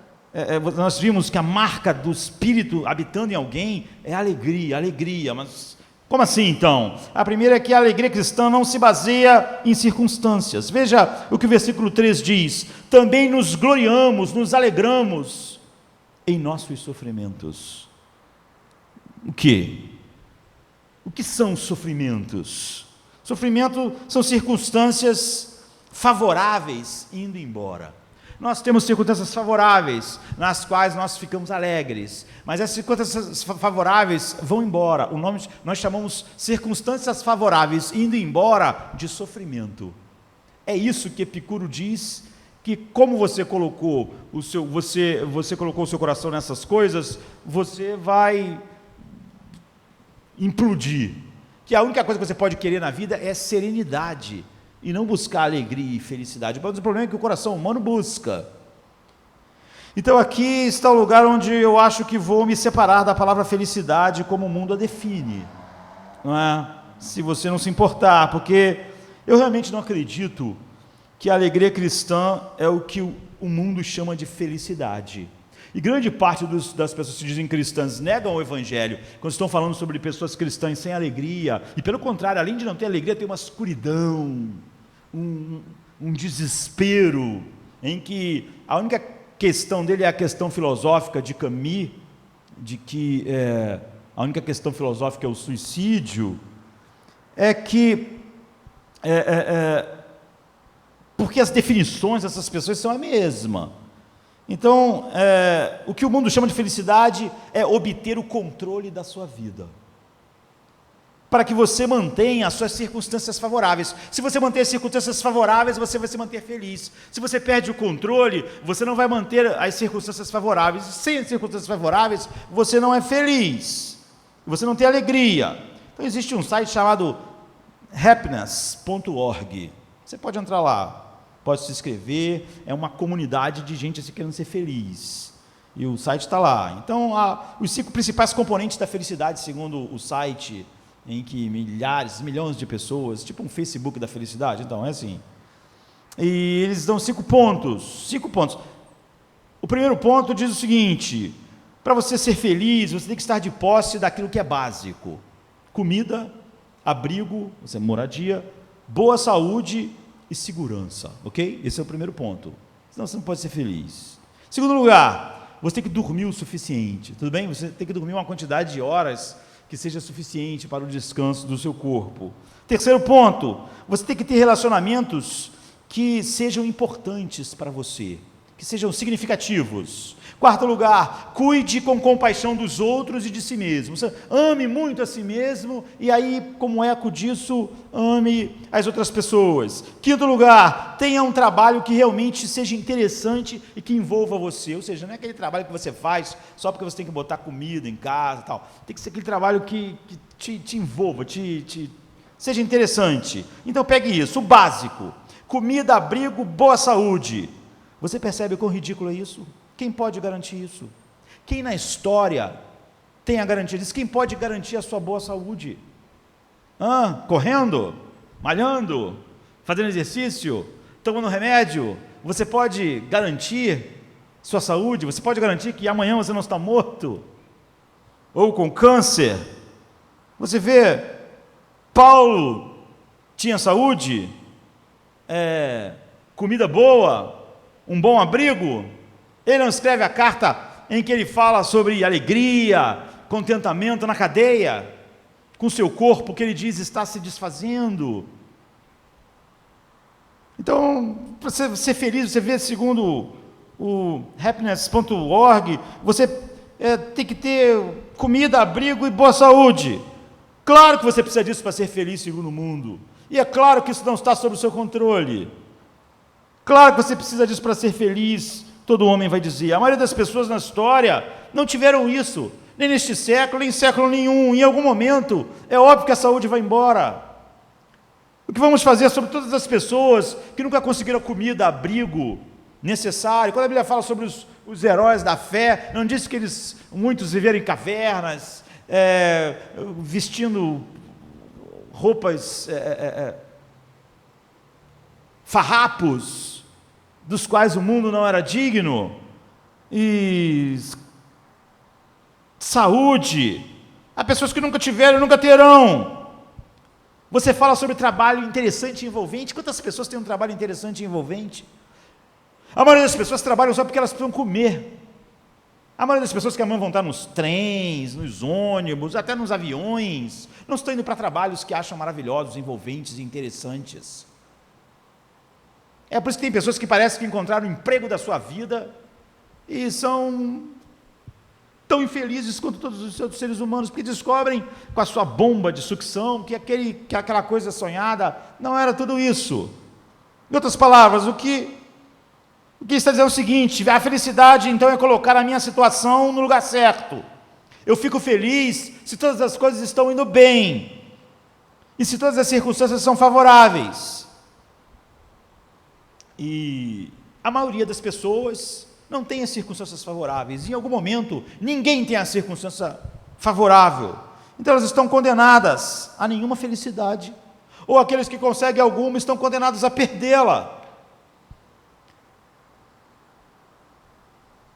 nós vimos que a marca do Espírito habitando em alguém é a alegria, mas como assim então? A primeira é que a alegria cristã não se baseia em circunstâncias. Veja o que o versículo 3 diz, também nos gloriamos, nos alegramos em nossos sofrimentos. O quê? O que são sofrimentos? Sofrimento são circunstâncias favoráveis indo embora. Nós temos circunstâncias favoráveis, nas quais nós ficamos alegres, mas essas circunstâncias favoráveis vão embora. O nome nós chamamos circunstâncias favoráveis indo embora de sofrimento. É isso que Epicuro diz, que como você colocou você colocou o seu coração nessas coisas, você vai implodir. Que a única coisa que você pode querer na vida é serenidade, e não buscar alegria e felicidade. Mas o problema é que o coração humano busca. Então aqui está o lugar onde eu acho que vou me separar da palavra felicidade como o mundo a define, não é? Se você não se importar, porque eu realmente não acredito que a alegria cristã é o que o mundo chama de felicidade. E grande parte das pessoas que se dizem cristãs negam o Evangelho, quando estão falando sobre pessoas cristãs sem alegria, e pelo contrário, além de não ter alegria, tem uma escuridão, um desespero, em que a única questão dele é a questão filosófica de Camus, de que a única questão filosófica é o suicídio, é que porque as definições dessas pessoas são a mesma. Então, o que o mundo chama de felicidade é obter o controle da sua vida, para que você mantenha as suas circunstâncias favoráveis. Se você manter as circunstâncias favoráveis, você vai se manter feliz. Se você perde o controle, você não vai manter as circunstâncias favoráveis. Sem as circunstâncias favoráveis, você não é feliz. e você não tem alegria. Então existe um site chamado happiness.org. Você pode entrar lá, pode se inscrever, é uma comunidade de gente assim, querendo ser feliz. E o site está lá. Então, os 5 principais componentes da felicidade, segundo o site, em que milhões de pessoas, tipo um Facebook da felicidade, então é assim. E eles dão 5 pontos. 5 pontos. O primeiro ponto diz o seguinte: para você ser feliz, você tem que estar de posse daquilo que é básico: comida, abrigo, moradia, boa saúde e segurança, ok? Esse é o primeiro ponto. Senão você não pode ser feliz. Segundo lugar, você tem que dormir o suficiente, tudo bem? Você tem que dormir uma quantidade de horas que seja suficiente para o descanso do seu corpo. Terceiro ponto, você tem que ter relacionamentos que sejam importantes para você, que sejam significativos. Quarto lugar, cuide com compaixão dos outros e de si mesmo. Você ame muito a si mesmo e aí, como eco disso, ame as outras pessoas. Quinto lugar, tenha um trabalho que realmente seja interessante e que envolva você. Ou seja, não é aquele trabalho que você faz só porque você tem que botar comida em casa e tal. Tem que ser aquele trabalho que te envolva, seja interessante. Então pegue isso, o básico: comida, abrigo, boa saúde. Você percebe quão ridículo é isso? Quem pode garantir isso? Quem na história tem a garantia disso? Quem pode garantir a sua boa saúde? Correndo? Malhando? Fazendo exercício? Tomando remédio? Você pode garantir sua saúde? Você pode garantir que amanhã você não está morto? Ou com câncer? Você vê, Paulo tinha saúde? Comida boa? Um bom abrigo? Ele não escreve a carta em que ele fala sobre alegria, contentamento na cadeia, com seu corpo que ele diz está se desfazendo. Então, para você ser feliz, você vê, segundo o happiness.org, você tem que ter comida, abrigo e boa saúde. Claro que você precisa disso para ser feliz, segundo o mundo. E é claro que isso não está sob o seu controle. Claro que você precisa disso para ser feliz, todo homem vai dizer. A maioria das pessoas na história não tiveram isso, nem neste século, nem em século nenhum. Em algum momento, é óbvio que a saúde vai embora. O que vamos fazer sobre todas as pessoas que nunca conseguiram comida, abrigo necessário? Quando a Bíblia fala sobre os heróis da fé, não diz que muitos viveram em cavernas, vestindo roupas farrapos, dos quais o mundo não era digno, e saúde. Há pessoas que nunca tiveram e nunca terão. Você fala sobre trabalho interessante e envolvente. Quantas pessoas têm um trabalho interessante e envolvente? A maioria das pessoas trabalham só porque elas precisam comer. A maioria das pessoas que amam vão estar nos trens, nos ônibus, até nos aviões, não estão indo para trabalhos que acham maravilhosos, envolventes e interessantes. É por isso que tem pessoas que parecem que encontraram o emprego da sua vida e são tão infelizes quanto todos os outros seres humanos, porque descobrem com a sua bomba de sucção que aquela coisa sonhada não era tudo isso. Em outras palavras, o que está dizendo é o seguinte: a felicidade então é colocar a minha situação no lugar certo. Eu fico feliz se todas as coisas estão indo bem e se todas as circunstâncias são favoráveis. E a maioria das pessoas não tem as circunstâncias favoráveis. Em algum momento, ninguém tem a circunstância favorável. Então elas estão condenadas a nenhuma felicidade. Ou aqueles que conseguem alguma estão condenados a perdê-la.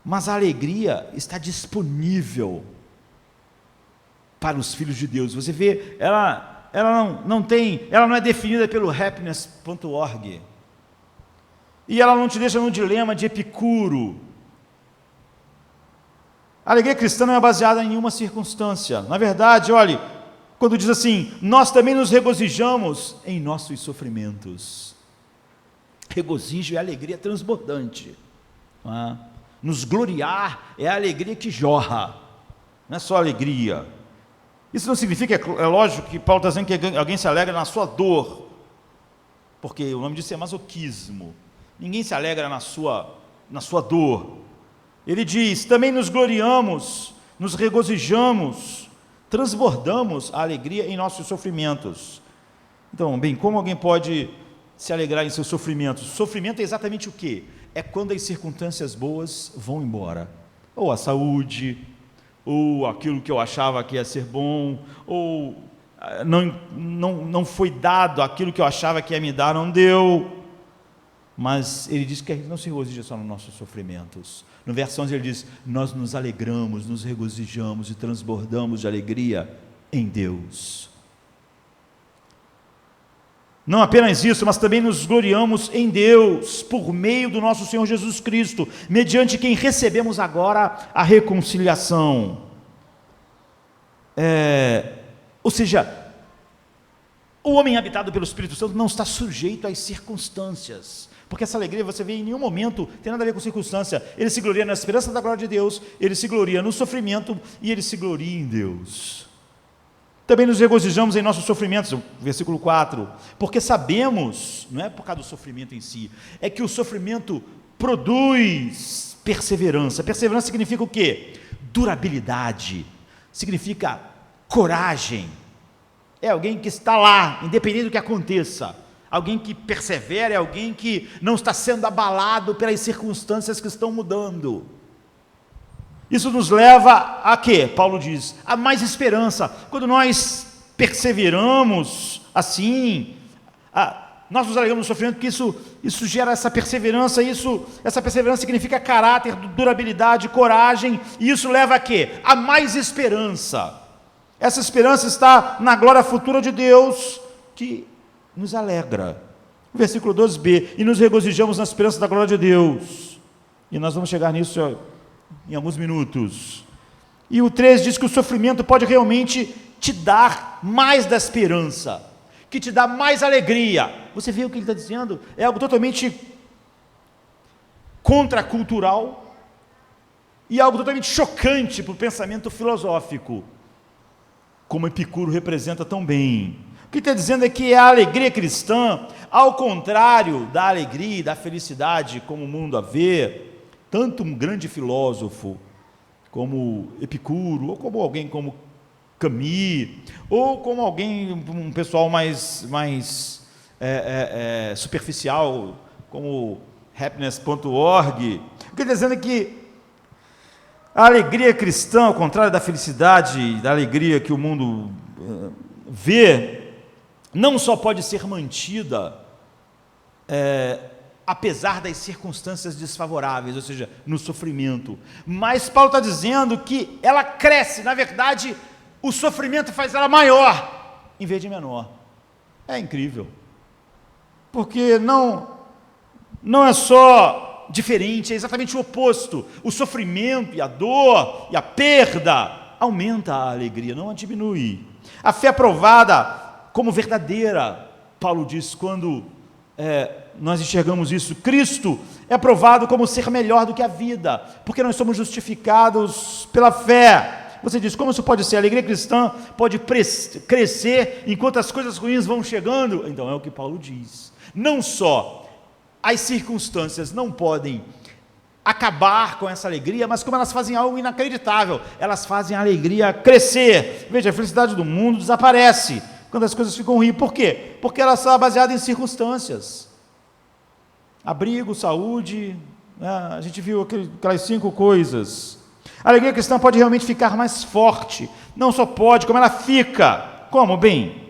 Mas a alegria está disponível para os filhos de Deus. Você vê, ela não é definida pelo happiness.org. E ela não te deixa no dilema de Epicuro. A alegria cristã não é baseada em nenhuma circunstância. Na verdade, olhe, quando diz assim: nós também nos regozijamos em nossos sofrimentos. Regozijo é alegria transbordante. Nos gloriar é a alegria que jorra, não é só alegria. Isso não significa, é lógico que Paulo está dizendo que alguém se alegra na sua dor, porque o nome disso é masoquismo. Ninguém se alegra na sua dor. Ele diz: também nos gloriamos, nos regozijamos, transbordamos a alegria em nossos sofrimentos. Então, bem, como alguém pode se alegrar em seus sofrimentos? Sofrimento é exatamente o quê? É quando as circunstâncias boas vão embora. Ou a saúde, ou aquilo que eu achava que ia ser bom, ou não foi dado aquilo que eu achava que ia me dar, não deu. Mas ele diz que a gente não se regozija só nos nossos sofrimentos. No verso 11 ele diz: nós nos alegramos, nos regozijamos e transbordamos de alegria em Deus. Não apenas isso, mas também nos gloriamos em Deus, por meio do nosso Senhor Jesus Cristo, mediante quem recebemos agora a reconciliação. Ou seja, o homem habitado pelo Espírito Santo não está sujeito às circunstâncias, porque essa alegria, você vê, em nenhum momento tem nada a ver com circunstância. Ele se gloria na esperança da glória de Deus, ele se gloria no sofrimento e ele se gloria em Deus. Também nos regozijamos em nossos sofrimentos, versículo 4, porque sabemos, não é por causa do sofrimento em si, é que o sofrimento produz perseverança. Perseverança significa o quê? Durabilidade, significa coragem. É alguém que está lá, independente do que aconteça. Alguém que persevera, é alguém que não está sendo abalado pelas circunstâncias que estão mudando. Isso nos leva a quê? Paulo diz, a mais esperança. Quando nós perseveramos assim, nós nos alegramos no sofrimento, porque isso gera essa perseverança, essa perseverança significa caráter, durabilidade, coragem, e isso leva a quê? A mais esperança. Essa esperança está na glória futura de Deus, que nos alegra. Versículo 12b, e nos regozijamos na esperança da glória de Deus. E nós vamos chegar nisso em alguns minutos. E o 13 diz que o sofrimento pode realmente te dar mais da esperança, que te dá mais alegria. Você vê o que ele está dizendo? É algo totalmente contracultural e algo totalmente chocante para o pensamento filosófico, como Epicuro representa tão bem. O que está dizendo é que a alegria cristã, ao contrário da alegria e da felicidade como o mundo a vê, tanto um grande filósofo como Epicuro, ou como alguém como Camus, ou como um pessoal mais superficial, como happiness.org, o que está dizendo é que a alegria cristã, ao contrário da felicidade, da alegria que o mundo vê, não só pode ser mantida apesar das circunstâncias desfavoráveis, ou seja, no sofrimento, mas Paulo está dizendo que ela cresce. Na verdade, o sofrimento faz ela maior, em vez de menor. É incrível, porque não é só diferente, é exatamente o oposto. O sofrimento e a dor e a perda aumenta a alegria, não a diminui. A fé é provada como verdadeira, Paulo diz, quando nós enxergamos isso. Cristo é provado como ser melhor do que a vida, porque nós somos justificados pela fé. Você diz, como isso pode ser? A alegria cristã pode crescer enquanto as coisas ruins vão chegando? Então é o que Paulo diz. Não só as circunstâncias não podem acabar com essa alegria, mas como elas fazem algo inacreditável, elas fazem a alegria crescer. Veja, a felicidade do mundo desaparece quando as coisas ficam ruins. Por quê? Porque ela está baseada em circunstâncias. Abrigo, saúde, né? A gente viu aquelas 5 coisas. A alegria cristã pode realmente ficar mais forte. Não só pode, como ela fica. Como? Bem,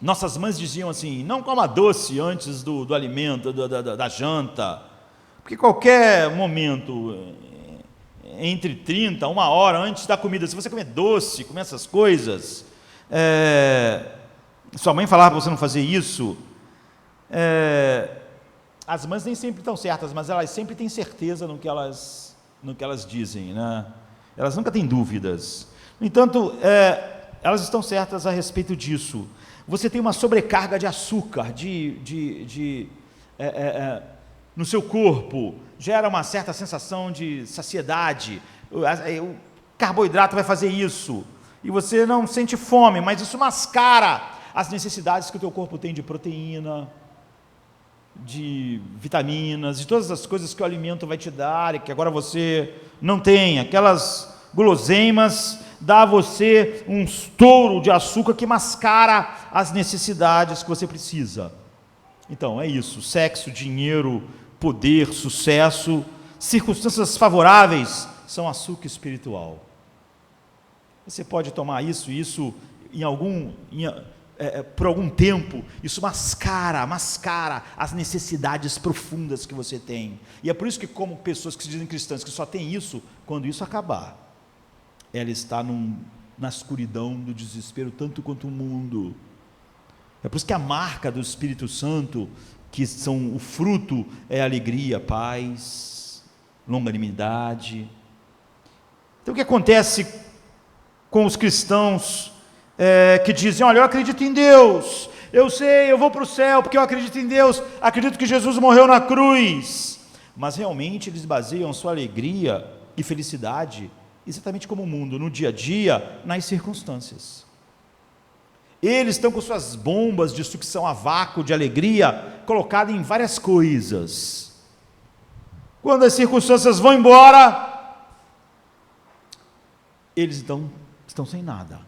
nossas mães diziam assim, não coma doce antes do alimento, da janta, porque qualquer momento, entre 30, 1 hora antes da comida, se você comer doce, comer essas coisas, sua mãe falava para você não fazer isso, as mães nem sempre estão certas, mas elas sempre têm certeza no que elas dizem, né? Elas nunca têm dúvidas. No entanto, elas estão certas a respeito disso. Você tem uma sobrecarga de açúcar no seu corpo, gera uma certa sensação de saciedade, o carboidrato vai fazer isso, e você não sente fome, mas isso mascara as necessidades que o teu corpo tem de proteína, de vitaminas, de todas as coisas que o alimento vai te dar, e que agora você não tem, aquelas guloseimas, dá a você um estouro de açúcar que mascara as necessidades que você precisa. Então, é isso: sexo, dinheiro, poder, sucesso, circunstâncias favoráveis são açúcar espiritual. Você pode tomar isso por algum tempo, isso mascara as necessidades profundas que você tem. E é por isso que, como pessoas que se dizem cristãs, que só tem isso, quando isso acabar, ela está na escuridão do desespero, tanto quanto o mundo. É por isso que a marca do Espírito Santo, que são o fruto, é alegria, paz, longanimidade. Então, o que acontece com os cristãos que dizem: olha, eu acredito em Deus, eu sei, eu vou para o céu porque eu acredito em Deus, acredito que Jesus morreu na cruz, mas realmente eles baseiam sua alegria e felicidade exatamente como o mundo, no dia a dia, nas circunstâncias. Eles estão com suas bombas de sucção a vácuo, de alegria, colocadas em várias coisas. Quando as circunstâncias vão embora, eles estão sem nada.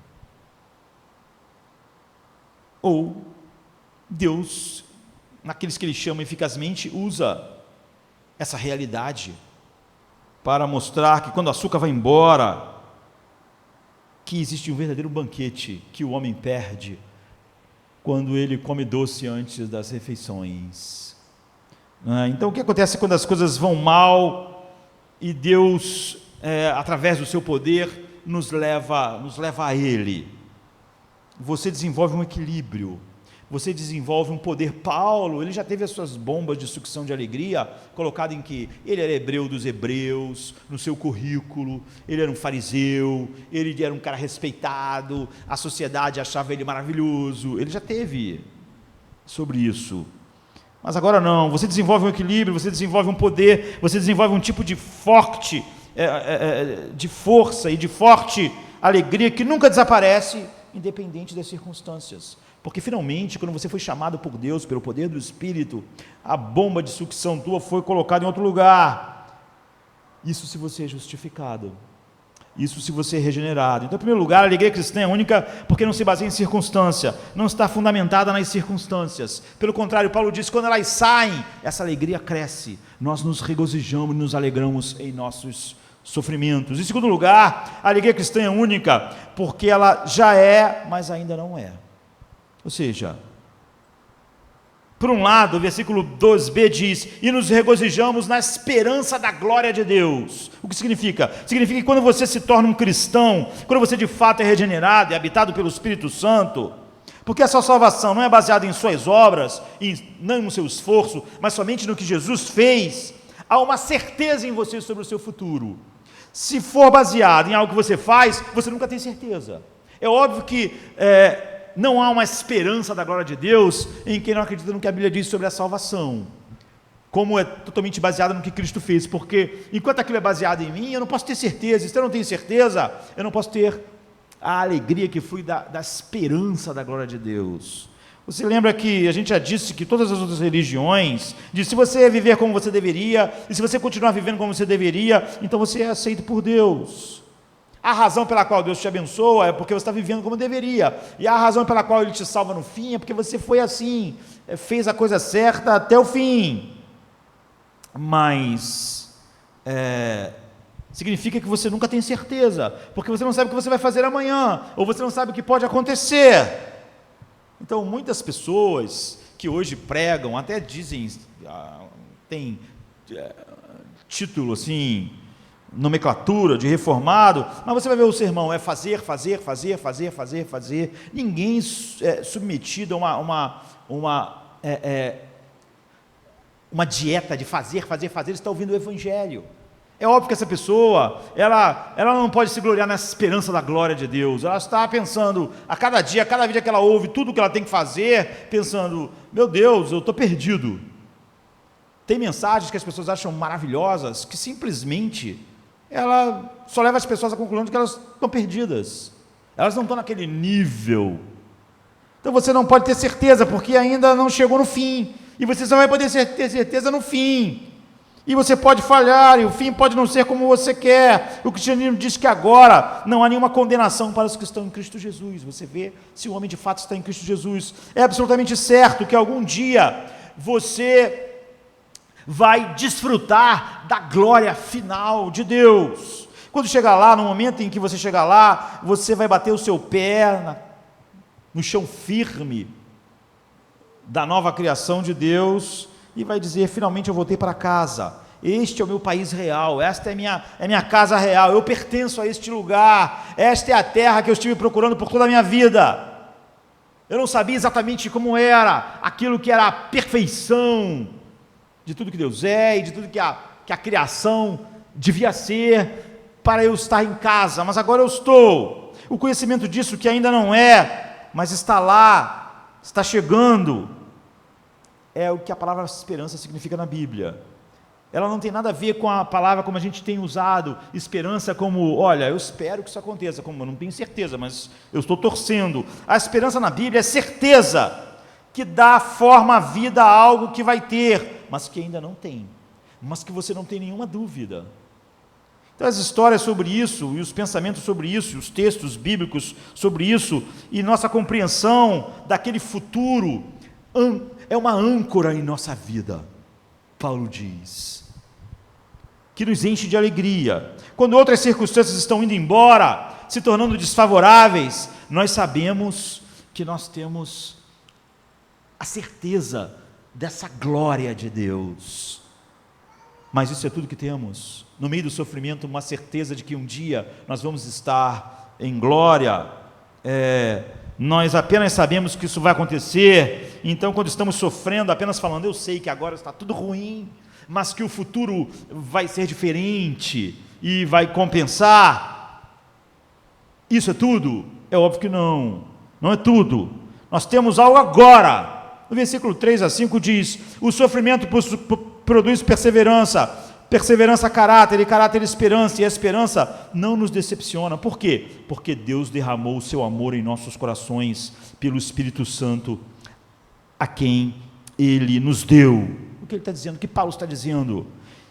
Ou Deus, naqueles que Ele chama eficazmente, usa essa realidade para mostrar que quando o açúcar vai embora, que existe um verdadeiro banquete que o homem perde quando ele come doce antes das refeições. Então, o que acontece quando as coisas vão mal e Deus, através do seu poder, nos leva a Ele? Você desenvolve um equilíbrio, você desenvolve um poder. Paulo, ele já teve as suas bombas de sucção de alegria colocado em que ele era hebreu dos hebreus, no seu currículo, ele era um fariseu, ele era um cara respeitado, a sociedade achava ele maravilhoso, ele já teve sobre isso. Mas agora não, você desenvolve um equilíbrio, você desenvolve um poder, você desenvolve um tipo de de força e de forte alegria que nunca desaparece, independente das circunstâncias. Porque finalmente, quando você foi chamado por Deus, pelo poder do Espírito, a bomba de sucção tua foi colocada em outro lugar. Isso se você é justificado. Isso se você é regenerado. Então, em primeiro lugar, a alegria cristã é única porque não se baseia em circunstância, não está fundamentada nas circunstâncias. Pelo contrário, Paulo diz: quando elas saem, essa alegria cresce. Nós nos regozijamos, nos alegramos em nossos sofrimentos. Em segundo lugar, a alegria cristã é única porque ela já é, mas ainda não é. Ou seja, por um lado, o versículo 2b diz: e nos regozijamos na esperança da glória de Deus. O que significa? Significa que quando você se torna um cristão, quando você de fato é regenerado e habitado pelo Espírito Santo, porque a sua salvação não é baseada em suas obras, não no seu esforço, mas somente no que Jesus fez, há uma certeza em você sobre o seu futuro. Se for baseado em algo que você faz, você nunca tem certeza. É óbvio que não há uma esperança da glória de Deus em quem não acredita no que a Bíblia diz sobre a salvação, como é totalmente baseado no que Cristo fez, porque enquanto aquilo é baseado em mim, eu não posso ter certeza. Se eu não tenho certeza, eu não posso ter a alegria que flui da esperança da glória de Deus. Você lembra que a gente já disse que todas as outras religiões dizem: se você viver como você deveria, e se você continuar vivendo como você deveria, então você é aceito por Deus. A razão pela qual Deus te abençoa é porque você está vivendo como deveria, e a razão pela qual Ele te salva no fim é porque você foi assim, fez a coisa certa até o fim. Mas significa que você nunca tem certeza, porque você não sabe o que você vai fazer amanhã, ou você não sabe o que pode acontecer. Então, muitas pessoas que hoje pregam, até dizem, tem título assim, nomenclatura de reformado, mas você vai ver o sermão, é fazer, ninguém é submetido a uma dieta de fazer, está ouvindo o Evangelho. É óbvio que essa pessoa, ela não pode se gloriar nessa esperança da glória de Deus. Ela está pensando, a cada dia que ela ouve tudo o que ela tem que fazer, pensando: meu Deus, eu estou perdido. Tem mensagens que as pessoas acham maravilhosas, que simplesmente ela só leva as pessoas à conclusão de que elas estão perdidas. Elas não estão naquele nível. Então você não pode ter certeza, porque ainda não chegou no fim. E você só vai poder ter certeza no fim. E você pode falhar, e o fim pode não ser como você quer. O cristianismo diz que agora não há nenhuma condenação para os que estão em Cristo Jesus. Você vê se o homem de fato está em Cristo Jesus. É absolutamente certo que algum dia você vai desfrutar da glória final de Deus. Quando chegar lá, no momento em que você chegar lá, você vai bater o seu pé no chão firme da nova criação de Deus e vai dizer: finalmente eu voltei para casa, este é o meu país real, esta é minha casa real, eu pertenço a este lugar, esta é a terra que eu estive procurando por toda a minha vida. Eu não sabia exatamente como era aquilo que era a perfeição de tudo que Deus é e de tudo que a criação devia ser para eu estar em casa, mas agora eu estou. O conhecimento disso que ainda não é, mas está lá, está chegando, é o que a palavra esperança significa na Bíblia. Ela não tem nada a ver com a palavra como a gente tem usado, esperança como, olha, eu espero que isso aconteça, como eu não tenho certeza, mas eu estou torcendo. A esperança na Bíblia é certeza, que dá forma à vida a algo que vai ter, mas que ainda não tem, mas que você não tem nenhuma dúvida. Então as histórias sobre isso, e os pensamentos sobre isso, e os textos bíblicos sobre isso, e nossa compreensão daquele futuro, é uma âncora em nossa vida, Paulo diz, que nos enche de alegria. Quando outras circunstâncias estão indo embora, se tornando desfavoráveis, nós sabemos que nós temos a certeza dessa glória de Deus. Mas isso é tudo que temos. No meio do sofrimento, uma certeza de que um dia nós vamos estar em glória. Nós apenas sabemos que isso vai acontecer. Então, quando estamos sofrendo, apenas falando, eu sei que agora está tudo ruim, mas que o futuro vai ser diferente e vai compensar. Isso é tudo? É óbvio que não. Não é tudo. Nós temos algo agora. No versículo 3 a 5 diz: o sofrimento produz perseverança, perseverança caráter, e caráter esperança, e a esperança não nos decepciona. Por quê? Porque Deus derramou o seu amor em nossos corações pelo Espírito Santo, a quem Ele nos deu. O que ele está dizendo? O que Paulo está dizendo?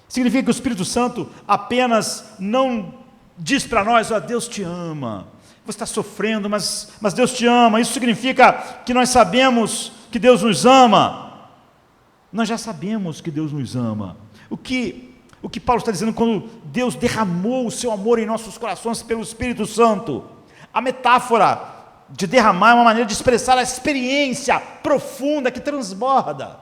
Significa que o Espírito Santo apenas não diz para nós: ó, Deus te ama, você está sofrendo, mas Deus te ama. Isso significa que nós sabemos que Deus nos ama. Nós já sabemos que Deus nos ama. O que Paulo está dizendo quando Deus derramou o seu amor em nossos corações pelo Espírito Santo? A metáfora de derramar é uma maneira de expressar a experiência profunda que transborda.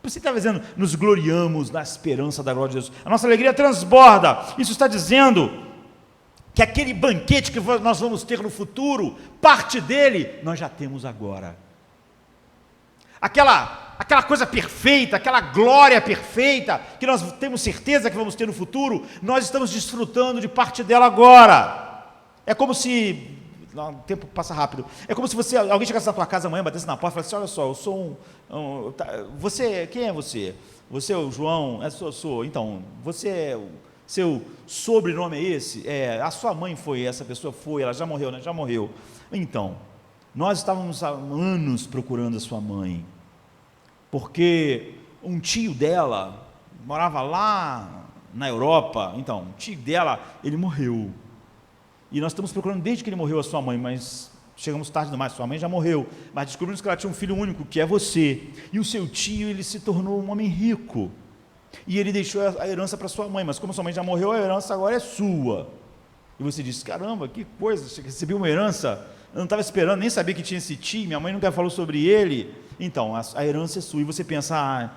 Por isso ele está dizendo, nos gloriamos na esperança da glória de Deus. A nossa alegria transborda. Isso está dizendo que aquele banquete que nós vamos ter no futuro, parte dele nós já temos agora. Aquela coisa perfeita, aquela glória perfeita, que nós temos certeza que vamos ter no futuro, nós estamos desfrutando de parte dela agora. É como se, o tempo passa rápido, é como se alguém chegasse na tua casa amanhã, batesse na porta e falasse: olha só, eu sou você, quem é você? Você é o João? Sou. Então, você, seu sobrenome é esse? A sua mãe foi, essa pessoa foi, ela já morreu, né? Já morreu. Então, nós estávamos há anos procurando a sua mãe, porque um tio dela morava lá na Europa. Então, o tio dela, ele morreu, e nós estamos procurando desde que ele morreu a sua mãe, mas chegamos tarde demais. Sua mãe já morreu, mas descobrimos que ela tinha um filho único, que é você, e o seu tio, ele se tornou um homem rico, e ele deixou a herança para sua mãe, mas como sua mãe já morreu, a herança agora é sua. E você disse: caramba, que coisa, recebi uma herança, eu não estava esperando, nem sabia que tinha esse tio, minha mãe nunca falou sobre ele. Então, a herança é sua, e você pensa: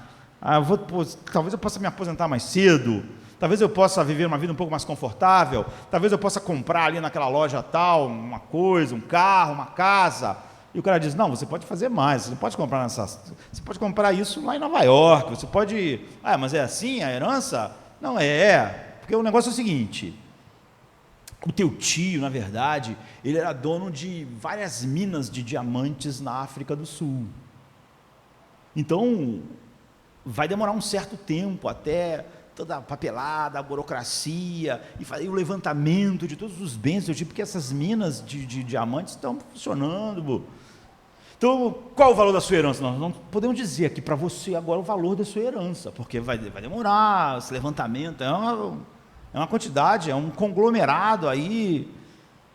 talvez eu possa me aposentar mais cedo, talvez eu possa viver uma vida um pouco mais confortável, talvez eu possa comprar ali naquela loja tal, uma coisa, um carro, uma casa. E o cara diz: não, você pode fazer mais, você não pode comprar você pode comprar isso lá em Nova York, você pode, mas é assim a herança? Não porque o negócio é o seguinte: o teu tio, na verdade, ele era dono de várias minas de diamantes na África do Sul. Então, vai demorar um certo tempo até toda a papelada, a burocracia, e o levantamento de todos os bens do tipo, porque essas minas de diamantes estão funcionando. Então, qual o valor da sua herança? Nós não podemos dizer aqui para você agora o valor da sua herança, porque vai demorar esse levantamento, é uma quantidade, é um conglomerado aí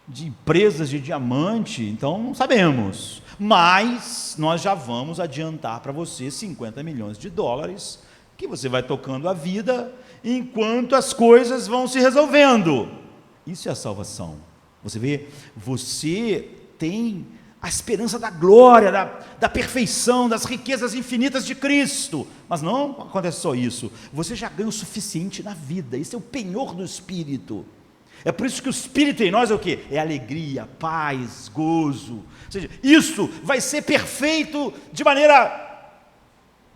de empresas de diamante, então não sabemos. Mas nós já vamos adiantar para você 50 milhões de dólares, que você vai tocando a vida enquanto as coisas vão se resolvendo. Isso é a salvação. Você vê, você tem a esperança da glória, da perfeição, das riquezas infinitas de Cristo. Mas não acontece só isso. Você já ganha o suficiente na vida. Esse é o penhor do Espírito. É por isso que o Espírito em nós é o quê? É alegria, paz, gozo. Ou seja, isso vai ser perfeito de maneira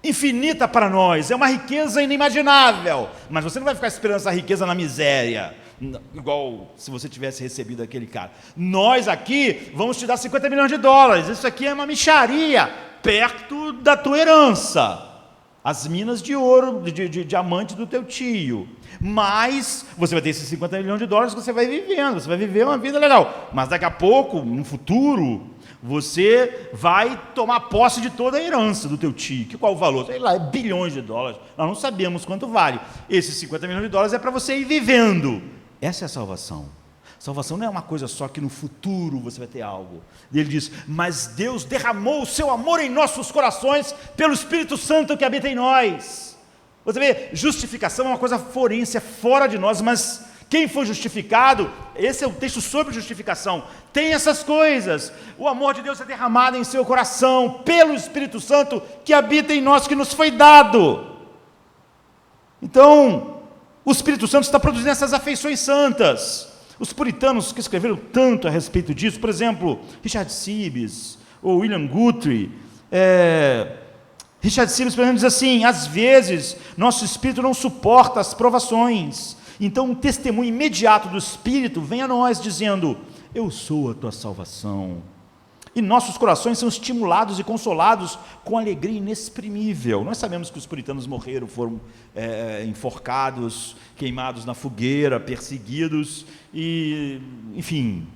infinita para nós. É uma riqueza inimaginável. Mas você não vai ficar esperando essa riqueza na miséria, igual se você tivesse recebido aquele cara. Nós aqui vamos te dar 50 milhões de dólares. Isso aqui é uma mixaria perto da tua herança, as minas de ouro, de diamante do teu tio. Mas você vai ter esses 50 milhões de dólares que você vai vivendo, você vai viver uma vida legal. Mas daqui a pouco, no futuro, você vai tomar posse de toda a herança do teu tio. Qual o valor? Sei lá, é bilhões de dólares. Nós não sabemos quanto vale. Esses 50 milhões de dólares é para você ir vivendo. Essa é a salvação. Salvação não é uma coisa só que no futuro você vai ter algo. E ele diz, mas Deus derramou o seu amor em nossos corações pelo Espírito Santo que habita em nós. Você vê, justificação é uma coisa forense, é fora de nós, mas quem foi justificado, esse é o texto sobre justificação, tem essas coisas. O amor de Deus é derramado em seu coração pelo Espírito Santo que habita em nós, que nos foi dado. Então, o Espírito Santo está produzindo essas afeições santas. Os puritanos que escreveram tanto a respeito disso, por exemplo, Richard Sibbes ou William Guthrie, Richard Sibbes, por exemplo, diz assim, às vezes nosso espírito não suporta as provações, então um testemunho imediato do Espírito vem a nós dizendo, eu sou a tua salvação. E nossos corações são estimulados e consolados com alegria inexprimível. Nós sabemos que os puritanos morreram, foram enforcados, queimados na fogueira, perseguidos, e, enfim.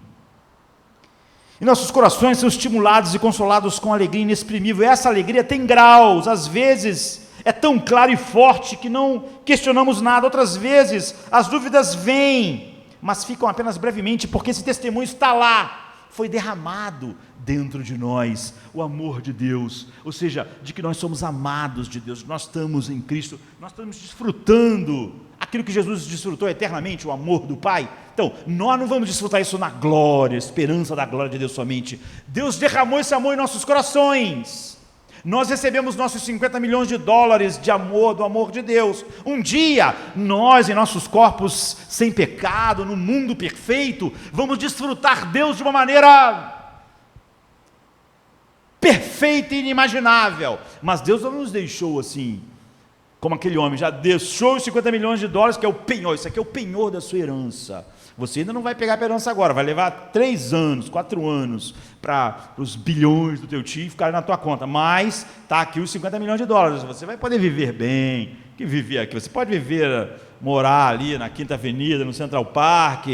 E nossos corações são estimulados e consolados com alegria inexprimível. E essa alegria tem graus, às vezes é tão clara e forte que não questionamos nada, outras vezes as dúvidas vêm, mas ficam apenas brevemente, porque esse testemunho está lá. Foi derramado dentro de nós o amor de Deus, ou seja, de que nós somos amados de Deus, nós estamos em Cristo, nós estamos desfrutando aquilo que Jesus desfrutou eternamente, o amor do Pai. Então, nós não vamos desfrutar isso na glória, esperança da glória de Deus somente. Deus derramou esse amor em nossos corações. Nós recebemos nossos 50 milhões de dólares de amor, do amor de Deus. Um dia, nós em nossos corpos sem pecado, no mundo perfeito, vamos desfrutar Deus de uma maneira perfeita e inimaginável. Mas Deus não nos deixou assim, como aquele homem, já deixou os 50 milhões de dólares, que é o penhor, isso aqui é o penhor da sua herança. Você ainda não vai pegar a herança agora, vai levar 3 anos, 4 anos, para os bilhões do teu tio ficarem na tua conta, mas está aqui os 50 milhões de dólares, você vai poder viver bem, que viver aqui, você pode viver, morar ali na Quinta Avenida, no Central Park,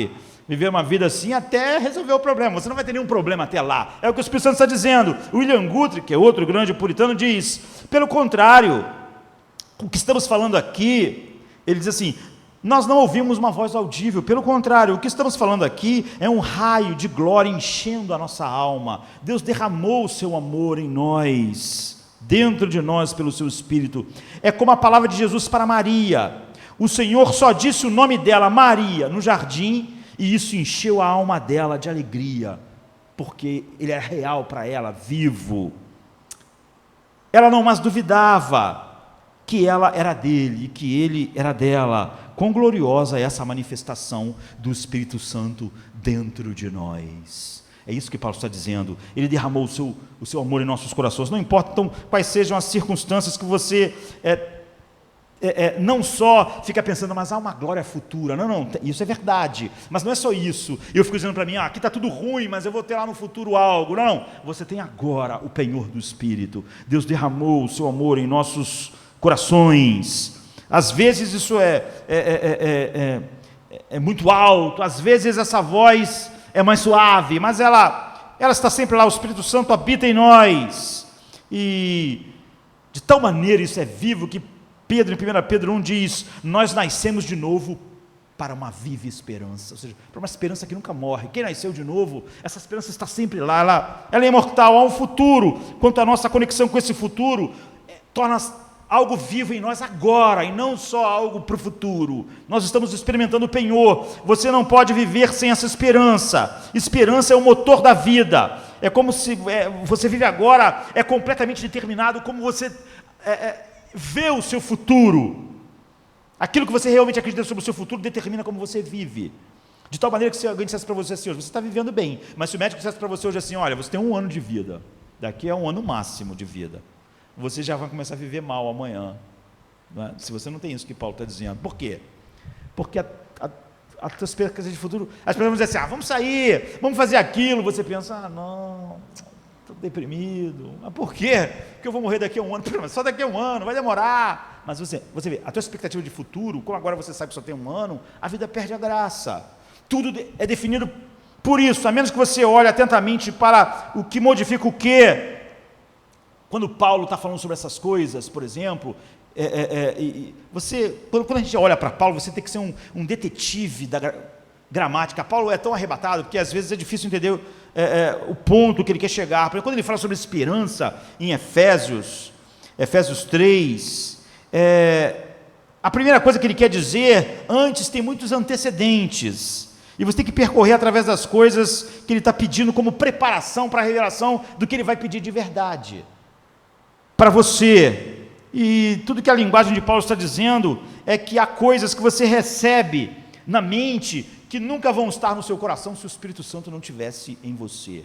viver uma vida assim até resolver o problema, você não vai ter nenhum problema até lá, é o que o Espírito Santo está dizendo. William Guthrie, que é outro grande puritano, diz, pelo contrário, o que estamos falando aqui, ele diz assim, nós não ouvimos uma voz audível, pelo contrário, o que estamos falando aqui é um raio de glória enchendo a nossa alma. Deus derramou o seu amor em nós, dentro de nós pelo seu Espírito. É como a palavra de Jesus para Maria, o Senhor só disse o nome dela, Maria, no jardim, e isso encheu a alma dela de alegria, porque ele era real para ela, vivo. Ela não mais duvidava que ela era dele, que ele era dela. Quão gloriosa é essa manifestação do Espírito Santo dentro de nós. É isso que Paulo está dizendo. Ele derramou o seu amor em nossos corações. Não importa então quais sejam as circunstâncias que você não só fica pensando, mas há uma glória futura. Não, isso é verdade, mas não é só isso. Eu fico dizendo para mim, aqui está tudo ruim, mas eu vou ter lá no futuro algo. Não, você tem agora o penhor do Espírito. Deus derramou o seu amor em nossos corações. Às vezes isso é muito alto, às vezes essa voz é mais suave, mas ela ela está sempre lá, o Espírito Santo habita em nós, e de tal maneira isso é vivo, que Pedro, em 1 Pedro 1 diz, nós nascemos de novo para uma viva esperança, ou seja, para uma esperança que nunca morre. Quem nasceu de novo, essa esperança está sempre lá, ela é imortal, há um futuro. Quanto à nossa conexão com esse futuro, torna algo vivo em nós agora, e não só algo para o futuro. Nós estamos experimentando o penhor. Você não pode viver sem essa esperança. Esperança é o motor da vida. É como se você vive agora, é completamente determinado como você vê o seu futuro. Aquilo que você realmente acredita sobre o seu futuro determina como você vive. De tal maneira que se alguém dissesse para você assim, hoje, você está vivendo bem, mas se o médico dissesse para você hoje assim, olha, você tem 1 ano de vida, daqui é 1 ano máximo de vida, você já vai começar a viver mal amanhã, não é? Se você não tem isso que Paulo está dizendo. Por quê? Porque a tua expectativa de futuro, as pessoas vão dizer assim, vamos sair, vamos fazer aquilo, você pensa, não, estou deprimido, mas por quê? Porque eu vou morrer daqui a 1 ano, só daqui a 1 ano, vai demorar. Mas você vê, a tua expectativa de futuro, como agora você sabe que só tem 1 ano, a vida perde a graça. Tudo é definido por isso, a menos que você olhe atentamente para o que modifica o quê. Quando Paulo está falando sobre essas coisas, por exemplo, quando a gente olha para Paulo, você tem que ser um detetive da gramática. Paulo é tão arrebatado, porque às vezes é difícil entender o ponto que ele quer chegar. Porque quando ele fala sobre esperança em Efésios 3, a primeira coisa que ele quer dizer, antes tem muitos antecedentes, e você tem que percorrer através das coisas que ele está pedindo como preparação para a revelação do que ele vai pedir de verdade para você. E tudo que a linguagem de Paulo está dizendo é que há coisas que você recebe na mente que nunca vão estar no seu coração se o Espírito Santo não estivesse em você,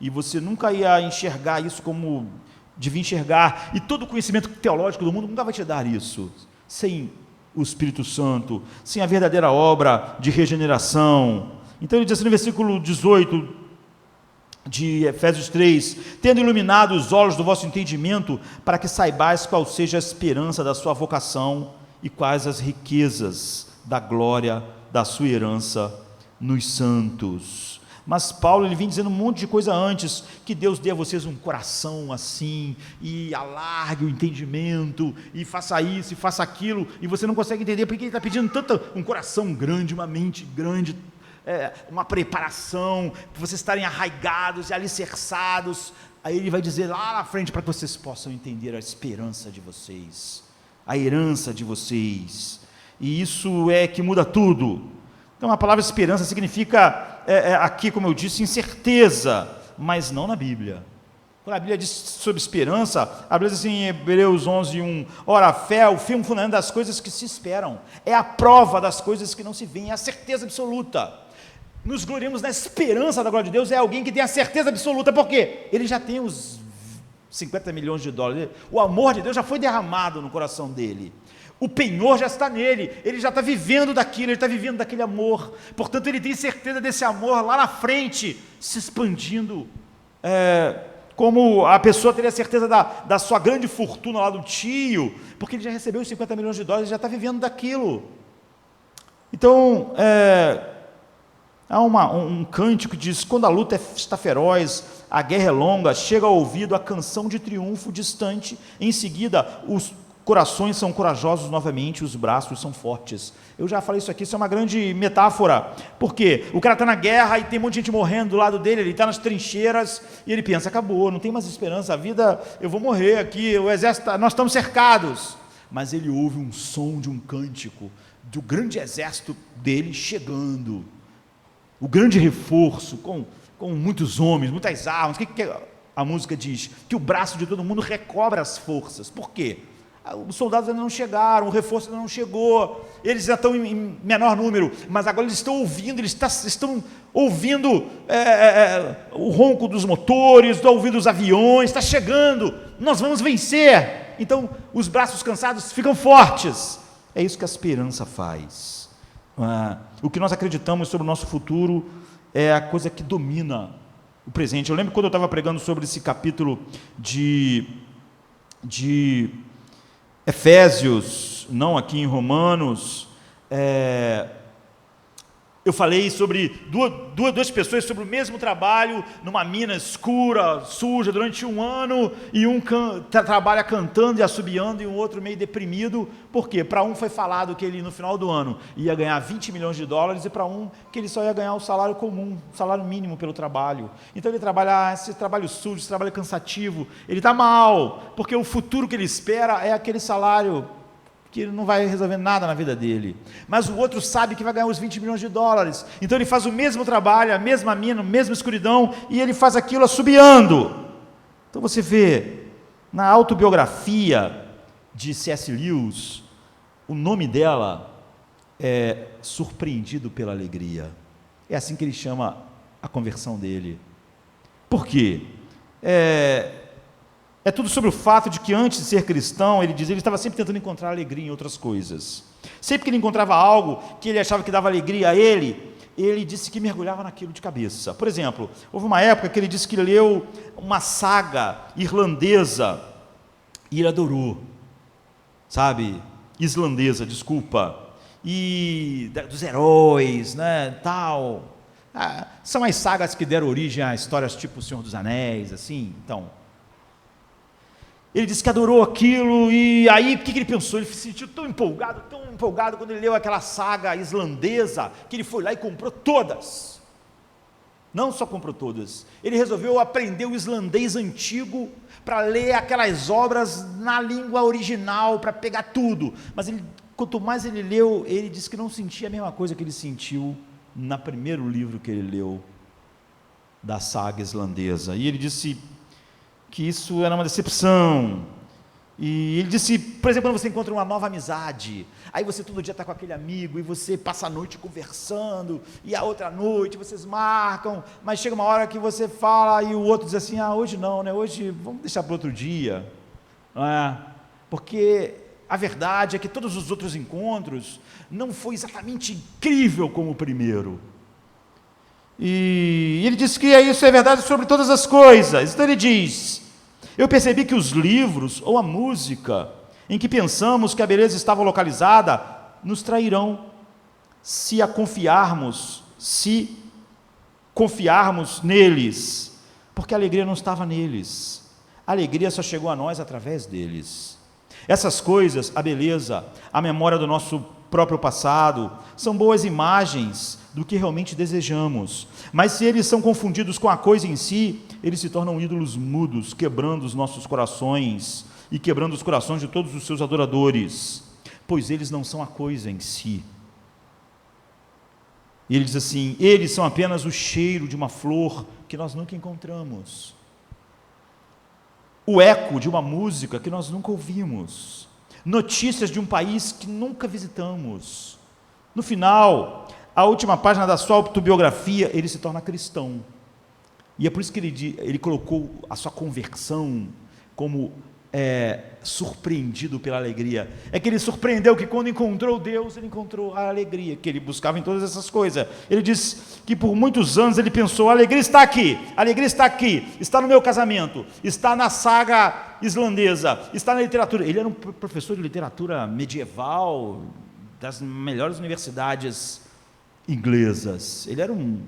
e você nunca ia enxergar isso como devia enxergar, e todo o conhecimento teológico do mundo nunca vai te dar isso, sem o Espírito Santo, sem a verdadeira obra de regeneração. Então ele diz assim no versículo 18 de Efésios 3, tendo iluminado os olhos do vosso entendimento, para que saibais qual seja a esperança da sua vocação, e quais as riquezas da glória da sua herança nos santos. Mas Paulo, ele vem dizendo um monte de coisa antes, que Deus dê a vocês um coração assim, e alargue o entendimento, e faça isso, e faça aquilo, e você não consegue entender porque ele está pedindo tanto, um coração grande, uma mente grande, uma preparação, para vocês estarem arraigados e alicerçados. Aí ele vai dizer lá na frente, para que vocês possam entender a esperança de vocês, a herança de vocês, e isso é que muda tudo. Então a palavra esperança significa, aqui como eu disse, incerteza, mas não na Bíblia. Quando a Bíblia diz sobre esperança, a Bíblia diz assim em Hebreus 11:1, ora, a fé é o firme fundamento das coisas que se esperam, é a prova das coisas que não se veem, é a certeza absoluta. Nos gloriamos na esperança da glória de Deus, é alguém que tem a certeza absoluta, porque ele já tem os 50 milhões de dólares, o amor de Deus já foi derramado no coração dele, o penhor já está nele, ele já está vivendo daquilo, ele está vivendo daquele amor, portanto ele tem certeza desse amor lá na frente, se expandindo, como a pessoa teria certeza da sua grande fortuna lá do tio, porque ele já recebeu os 50 milhões de dólares, ele já está vivendo daquilo. Então, há um cântico que diz, quando a luta está feroz, a guerra é longa, chega ao ouvido a canção de triunfo distante, em seguida os corações são corajosos novamente, os braços são fortes. Eu já falei isso aqui, isso é uma grande metáfora, porque o cara está na guerra e tem um monte de gente morrendo do lado dele, ele está nas trincheiras e ele pensa, acabou, não tem mais esperança, a vida, eu vou morrer aqui, o exército, nós estamos cercados. Mas ele ouve um som de um cântico do grande exército dele chegando, o grande reforço, com muitos homens, muitas armas. O que a música diz? Que o braço de todo mundo recobra as forças. Por quê? Os soldados ainda não chegaram, o reforço ainda não chegou, eles já estão em menor número, mas agora eles estão ouvindo, estão ouvindo o ronco dos motores, estão ouvindo os aviões, está chegando, nós vamos vencer. Então os braços cansados ficam fortes. É isso que a esperança faz. O que nós acreditamos sobre o nosso futuro é a coisa que domina o presente. Eu lembro quando eu estava pregando sobre esse capítulo de Efésios, não aqui em Romanos, Eu falei sobre duas pessoas sobre o mesmo trabalho, numa mina escura, suja, durante um ano, e um trabalha cantando e assobiando, e um outro meio deprimido. Por quê? Para um foi falado que ele, no final do ano, ia ganhar 20 milhões de dólares, e para um, que ele só ia ganhar o salário comum, o salário mínimo pelo trabalho. Então ele trabalha, esse trabalho sujo, esse trabalho cansativo, ele está mal, porque o futuro que ele espera é aquele salário que não vai resolver nada na vida dele. Mas o outro sabe que vai ganhar os 20 milhões de dólares. Então ele faz o mesmo trabalho, a mesma mina, a mesma escuridão, e ele faz aquilo assobiando. Então você vê, na autobiografia de C.S. Lewis, o nome dela é Surpreendido pela Alegria. É assim que ele chama a conversão dele. Por quê? É tudo sobre o fato de que antes de ser cristão, ele estava sempre tentando encontrar alegria em outras coisas. Sempre que ele encontrava algo que ele achava que dava alegria a ele disse que mergulhava naquilo de cabeça. Por exemplo, houve uma época que ele disse que leu uma saga irlandesa e ele adorou, sabe? Islandesa, desculpa. E dos heróis, né, tal. São as sagas que deram origem a histórias tipo O Senhor dos Anéis, assim, então. Ele disse que adorou aquilo, e aí o que ele pensou? Ele se sentiu tão empolgado quando ele leu aquela saga islandesa, que ele foi lá e comprou todas. Não só comprou todas, ele resolveu aprender o islandês antigo para ler aquelas obras na língua original, para pegar tudo. Mas quanto mais ele leu, ele disse que não sentia a mesma coisa que ele sentiu no primeiro livro que ele leu da saga islandesa. E ele disse que isso era uma decepção. E ele disse, por exemplo, quando você encontra uma nova amizade, aí você todo dia está com aquele amigo, e você passa a noite conversando, e a outra noite vocês marcam, mas chega uma hora que você fala, e o outro diz assim, hoje não, né? Hoje vamos deixar para outro dia, não é? Porque a verdade é que todos os outros encontros não foi exatamente incrível como o primeiro. E ele diz que isso é verdade sobre todas as coisas. Então ele diz, eu percebi que os livros ou a música em que pensamos que a beleza estava localizada, nos trairão se confiarmos neles, porque a alegria não estava neles, a alegria só chegou a nós através deles. Essas coisas, a beleza, a memória do nosso próprio passado, são boas imagens do que realmente desejamos, mas se eles são confundidos com a coisa em si, eles se tornam ídolos mudos, quebrando os nossos corações e quebrando os corações de todos os seus adoradores, pois eles não são a coisa em si. E ele diz assim, eles são apenas o cheiro de uma flor que nós nunca encontramos, o eco de uma música que nós nunca ouvimos, notícias de um país que nunca visitamos. No final, a última página da sua autobiografia, ele se torna cristão. E é por isso que ele colocou a sua conversão como surpreendido pela alegria. É que ele surpreendeu que quando encontrou Deus, ele encontrou a alegria que ele buscava em todas essas coisas. Ele diz que por muitos anos ele pensou, a alegria está aqui, está no meu casamento, está na saga islandesa, está na literatura. Ele era um professor de literatura medieval das melhores universidades inglesas. Ele era um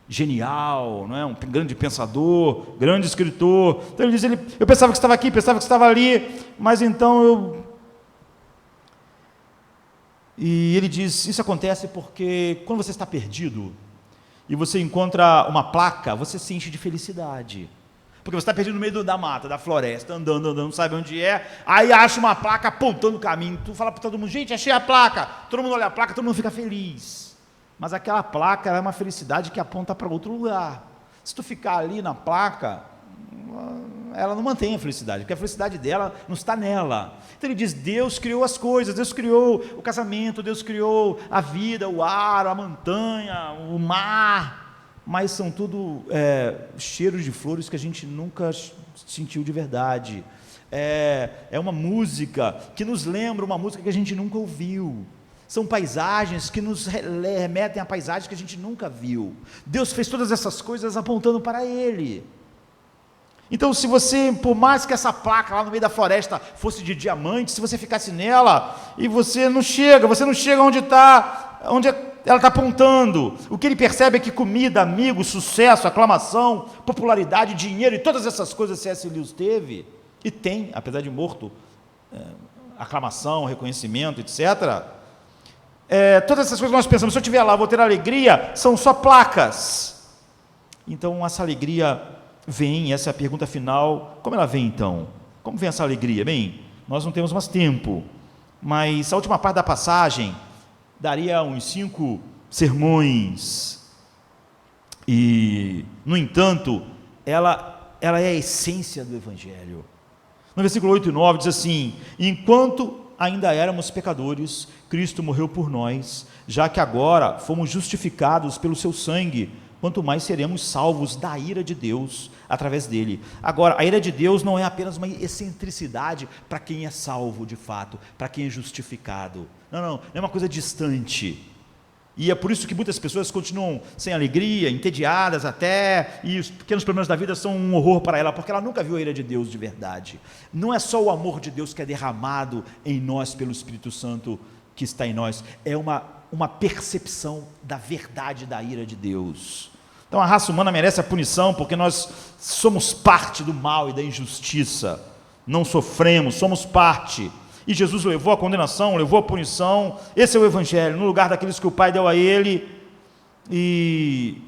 genial, não é? Um grande pensador, grande escritor. Então ele diz, eu pensava que estava aqui, pensava que estava ali, mas então E ele diz, isso acontece porque quando você está perdido e você encontra uma placa, você se enche de felicidade. Porque você está perdido no meio da mata, da floresta, andando, não sabe onde é, aí acha uma placa apontando o caminho, tu fala para todo mundo, gente, achei a placa, todo mundo olha a placa, todo mundo fica feliz. Mas aquela placa é uma felicidade que aponta para outro lugar. Se tu ficar ali na placa, ela não mantém a felicidade, porque a felicidade dela não está nela. Então ele diz, Deus criou as coisas, Deus criou o casamento, Deus criou a vida, o ar, a montanha, o mar, mas são tudo cheiros de flores que a gente nunca sentiu de verdade. É uma música que nos lembra uma música que a gente nunca ouviu. São paisagens que nos remetem a paisagens que a gente nunca viu. Deus fez todas essas coisas apontando para Ele. Então, se você, por mais que essa placa lá no meio da floresta fosse de diamante, se você ficasse nela e você não chega onde está, onde ela está apontando. O que ele percebe é que comida, amigos, sucesso, aclamação, popularidade, dinheiro e todas essas coisas C.S. Lewis teve, e tem, apesar de morto, aclamação, reconhecimento, etc. Todas essas coisas que nós pensamos, se eu estiver lá, vou ter alegria, são só placas. Então, essa alegria vem, essa é a pergunta final. Como ela vem, então? Como vem essa alegria? Bem, nós não temos mais tempo, mas a última parte da passagem daria uns 5 sermões, e, no entanto, ela é a essência do Evangelho. No versículo 8 e 9 diz assim: enquanto ainda éramos pecadores, Cristo morreu por nós, já que agora fomos justificados pelo seu sangue, quanto mais seremos salvos da ira de Deus através dele. Agora, a ira de Deus não é apenas uma excentricidade para quem é salvo de fato, para quem é justificado. Não é uma coisa distante. E é por isso que muitas pessoas continuam sem alegria, entediadas até, e os pequenos problemas da vida são um horror para ela, porque ela nunca viu a ira de Deus de verdade. Não é só o amor de Deus que é derramado em nós pelo Espírito Santo que está em nós, é uma percepção da verdade da ira de Deus. Então a raça humana merece a punição, porque nós somos parte do mal e da injustiça, não sofremos, somos parte. E Jesus levou a condenação, levou a punição. Esse é o Evangelho, no lugar daqueles que o Pai deu a Ele. E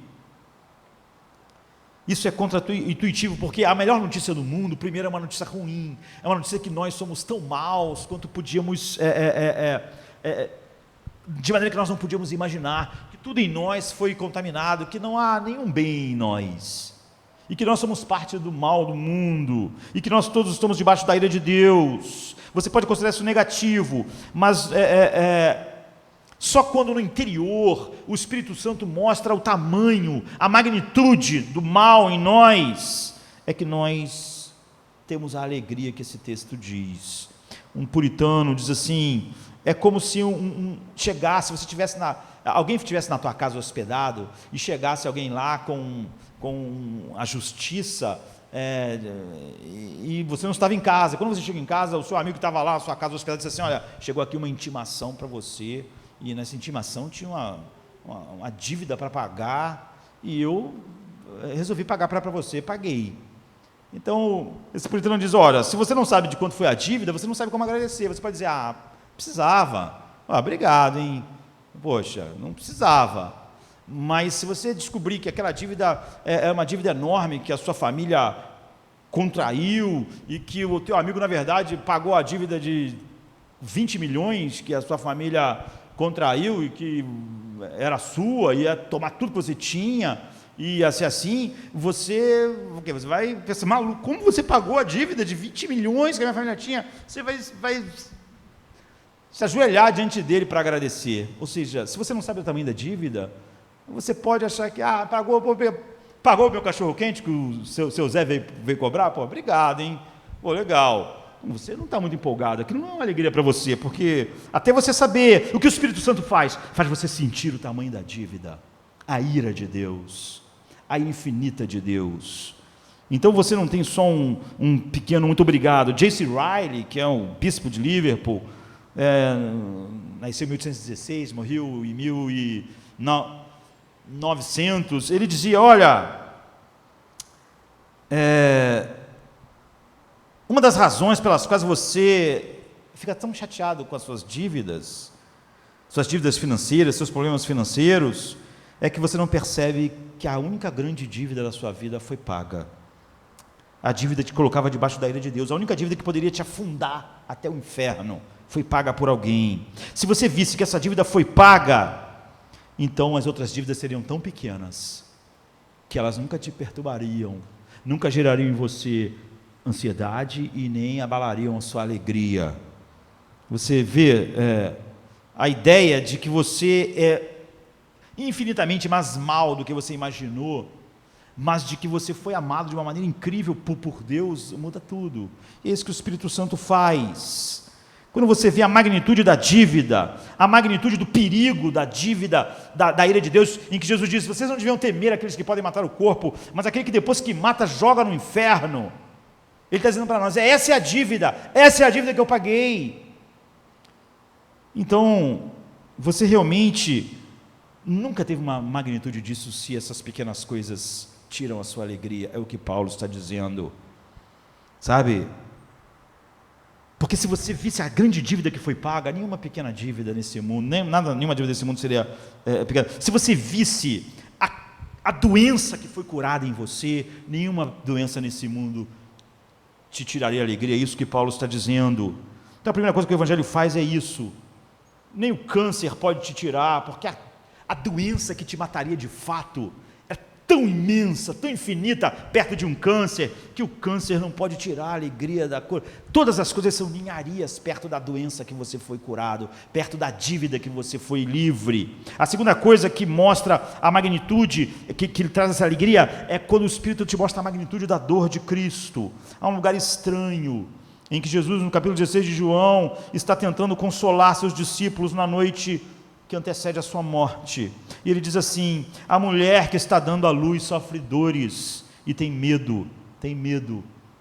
isso é contra-intuitivo, porque a melhor notícia do mundo, primeiro, é uma notícia ruim, é uma notícia que nós somos tão maus quanto podíamos, de maneira que nós não podíamos imaginar, que tudo em nós foi contaminado, que não há nenhum bem em nós, e que nós somos parte do mal do mundo, e que nós todos estamos debaixo da ira de Deus. Você pode considerar isso negativo, mas só quando no interior o Espírito Santo mostra o tamanho, a magnitude do mal em nós, é que nós temos a alegria que esse texto diz. Um puritano diz assim: é como se chegasse, você tivesse alguém estivesse na tua casa hospedado, e chegasse alguém lá com a justiça, e você não estava em casa. Quando você chega em casa, o seu amigo que estava lá na sua casa hospedado disse assim: olha, chegou aqui uma intimação para você, e nessa intimação tinha uma dívida para pagar, e eu resolvi pagar para você, paguei. Então, esse puritano diz: olha, se você não sabe de quanto foi a dívida, você não sabe como agradecer. Você pode dizer: precisava, obrigado, hein, poxa, não precisava. Mas se você descobrir que aquela dívida é uma dívida enorme, que a sua família contraiu, e que o teu amigo, na verdade, pagou a dívida de 20 milhões que a sua família contraiu, e que era sua, ia tomar tudo que você tinha, e ia ser assim, você vai pensar: maluco, como você pagou a dívida de 20 milhões que a minha família tinha? Você vai se ajoelhar diante dele para agradecer. Ou seja, se você não sabe o tamanho da dívida, você pode achar que pagou o meu cachorro quente que o seu Zé veio cobrar, obrigado, hein, legal. Você não está muito empolgado, aquilo não é uma alegria para você, porque até você saber o que o Espírito Santo faz você sentir o tamanho da dívida, a ira de Deus, a infinita de Deus. Então você não tem só um pequeno muito obrigado. J.C. Ryle, que é um bispo de Liverpool, nasceu em 1816, morreu em 1900, ele dizia: olha, uma das razões pelas quais você fica tão chateado com as suas dívidas financeiras, seus problemas financeiros, é que você não percebe que a única grande dívida da sua vida foi paga. A dívida que te colocava debaixo da ira de Deus, a única dívida que poderia te afundar até o inferno, foi paga por alguém. Se você visse que essa dívida foi paga, então as outras dívidas seriam tão pequenas que elas nunca te perturbariam, nunca gerariam em você ansiedade e nem abalariam a sua alegria. Você vê a ideia de que você é infinitamente mais mal do que você imaginou, mas de que você foi amado de uma maneira incrível por Deus, muda tudo. É isso que o Espírito Santo faz. Quando você vê a magnitude da dívida, a magnitude do perigo da dívida, da ira de Deus, em que Jesus diz: vocês não deviam temer aqueles que podem matar o corpo, mas aquele que depois que mata, joga no inferno. Ele está dizendo para nós: essa é a dívida que eu paguei. Então, você realmente Nunca teve uma magnitude disso se essas pequenas coisas tiram a sua alegria, é o que Paulo está dizendo, sabe? Porque se você visse a grande dívida que foi paga, nenhuma pequena dívida nesse mundo, nenhuma dívida nesse mundo seria pequena. Se você visse a doença que foi curada em você, nenhuma doença nesse mundo te tiraria a alegria, é isso que Paulo está dizendo. Então a primeira coisa que o Evangelho faz é isso. Nem o câncer pode te tirar, porque a doença que te mataria de fato é tão imensa, tão infinita, perto de um câncer, que o câncer não pode tirar a alegria da cura. Todas as coisas são ninharias perto da doença que você foi curado, perto da dívida que você foi livre. A segunda coisa que mostra a magnitude, que traz essa alegria, é quando o Espírito te mostra a magnitude da dor de Cristo. Há um lugar estranho, em que Jesus, no capítulo 16 de João, está tentando consolar seus discípulos na noite que antecede a sua morte, e ele diz assim: a mulher que está dando à luz sofre dores, e tem medo,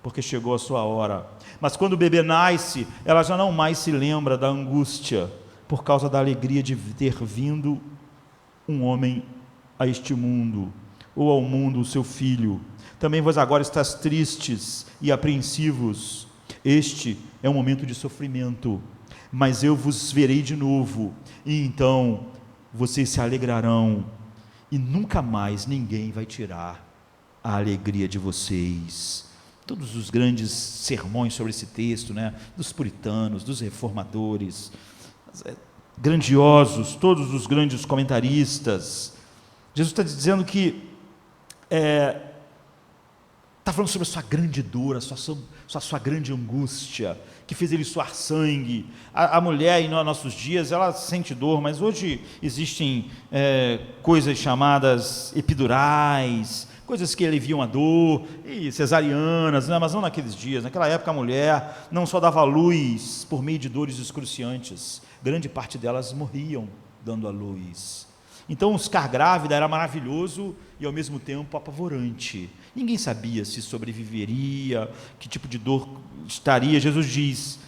porque chegou a sua hora, mas quando o bebê nasce, ela já não mais se lembra da angústia, por causa da alegria de ter vindo um homem a este mundo, ou ao mundo o seu filho. Também vós agora estáis tristes e apreensivos, este é um momento de sofrimento, mas eu vos verei de novo, e então vocês se alegrarão, e nunca mais ninguém vai tirar a alegria de vocês. Todos os grandes sermões sobre esse texto, dos puritanos, dos reformadores, grandiosos, todos os grandes comentaristas, Jesus está dizendo que está falando sobre a sua grande dor, a sua grande angústia, que fez ele suar sangue. A mulher, em nossos dias, ela sente dor, mas hoje existem coisas chamadas epidurais, coisas que aliviam a dor, e cesarianas, mas não naqueles dias. Naquela época a mulher não só dava à luz por meio de dores excruciantes, grande parte delas morriam dando à luz. Então ficar grávida era maravilhoso e ao mesmo tempo apavorante. Ninguém sabia se sobreviveria, que tipo de dor estaria. Jesus diz: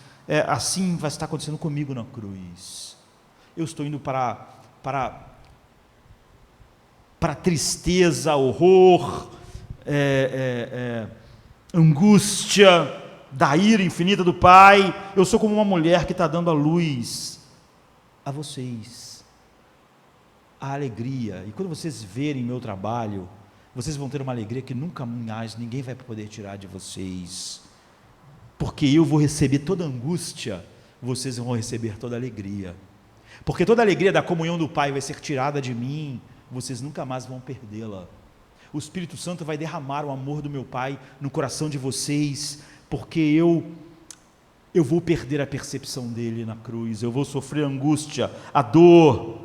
assim vai estar acontecendo comigo na cruz. Eu estou indo para tristeza, horror, angústia da ira infinita do Pai. Eu sou como uma mulher que está dando a luz a vocês, a alegria. E quando vocês verem meu trabalho, vocês vão ter uma alegria que nunca mais ninguém vai poder tirar de vocês, porque eu vou receber toda a angústia, vocês vão receber toda a alegria, porque toda a alegria da comunhão do Pai vai ser tirada de mim, vocês nunca mais vão perdê-la. O Espírito Santo vai derramar o amor do meu Pai no coração de vocês, porque eu vou perder a percepção dele na cruz, eu vou sofrer a angústia, a dor.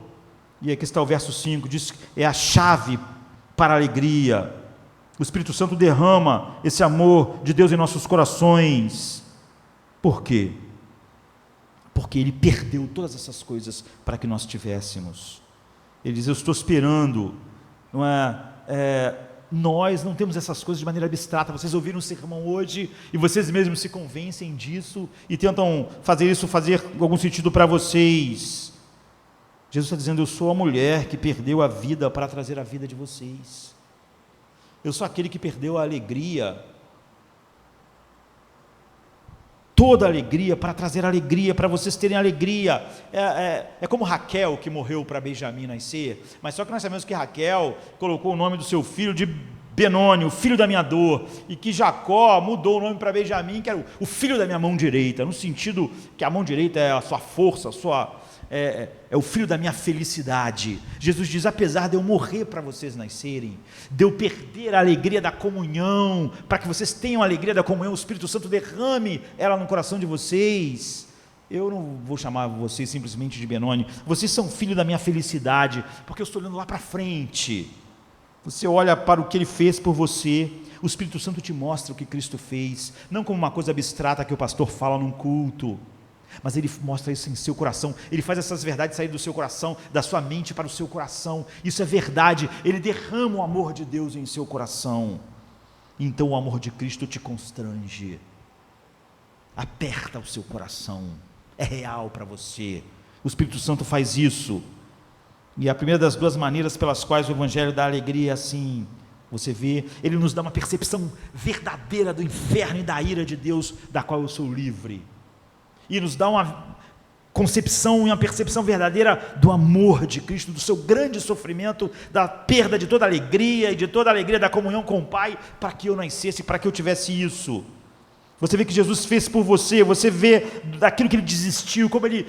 E aqui está o verso 5, diz que é a chave para a alegria. O Espírito Santo derrama esse amor de Deus em nossos corações. Por quê? Porque Ele perdeu todas essas coisas para que nós tivéssemos. Ele diz: eu estou esperando, não nós não temos essas coisas de maneira abstrata. Vocês ouviram o sermão hoje e vocês mesmos se convencem disso e tentam fazer isso fazer algum sentido para vocês. Jesus está dizendo: eu sou a mulher que perdeu a vida para trazer a vida de vocês. Eu sou aquele que perdeu a alegria, toda a alegria, para trazer alegria, para vocês terem alegria. É como Raquel, que morreu para Benjamim nascer, mas só que nós sabemos que Raquel colocou o nome do seu filho de Benoni, o filho da minha dor, e que Jacó mudou o nome para Benjamim, que era o filho da minha mão direita, no sentido que a mão direita é a sua força, é o filho da minha felicidade. Jesus diz: apesar de eu morrer para vocês nascerem, de eu perder a alegria da comunhão, para que vocês tenham a alegria da comunhão, o Espírito Santo derrame ela no coração de vocês, eu não vou chamar vocês simplesmente de Benoni, vocês são filho da minha felicidade, porque eu estou olhando lá para frente. Você olha para o que Ele fez por você, o Espírito Santo te mostra o que Cristo fez, não como uma coisa abstrata que o pastor fala num culto, mas Ele mostra isso em seu coração. Ele faz essas verdades sair do seu coração, da sua mente para o seu coração. Isso é verdade. Ele derrama o amor de Deus em seu coração. Então o amor de Cristo te constrange, aperta o seu coração, é real para você. O Espírito Santo faz isso. E a primeira das duas maneiras pelas quais o Evangelho dá alegria é assim, você vê, ele nos dá uma percepção verdadeira do inferno e da ira de Deus, da qual eu sou livre, e nos dá uma concepção e uma percepção verdadeira do amor de Cristo, do seu grande sofrimento, da perda de toda a alegria e de toda a alegria da comunhão com o Pai, para que eu nascesse, para que eu tivesse isso. Você vê que Jesus fez por você, você vê daquilo que ele desistiu, como ele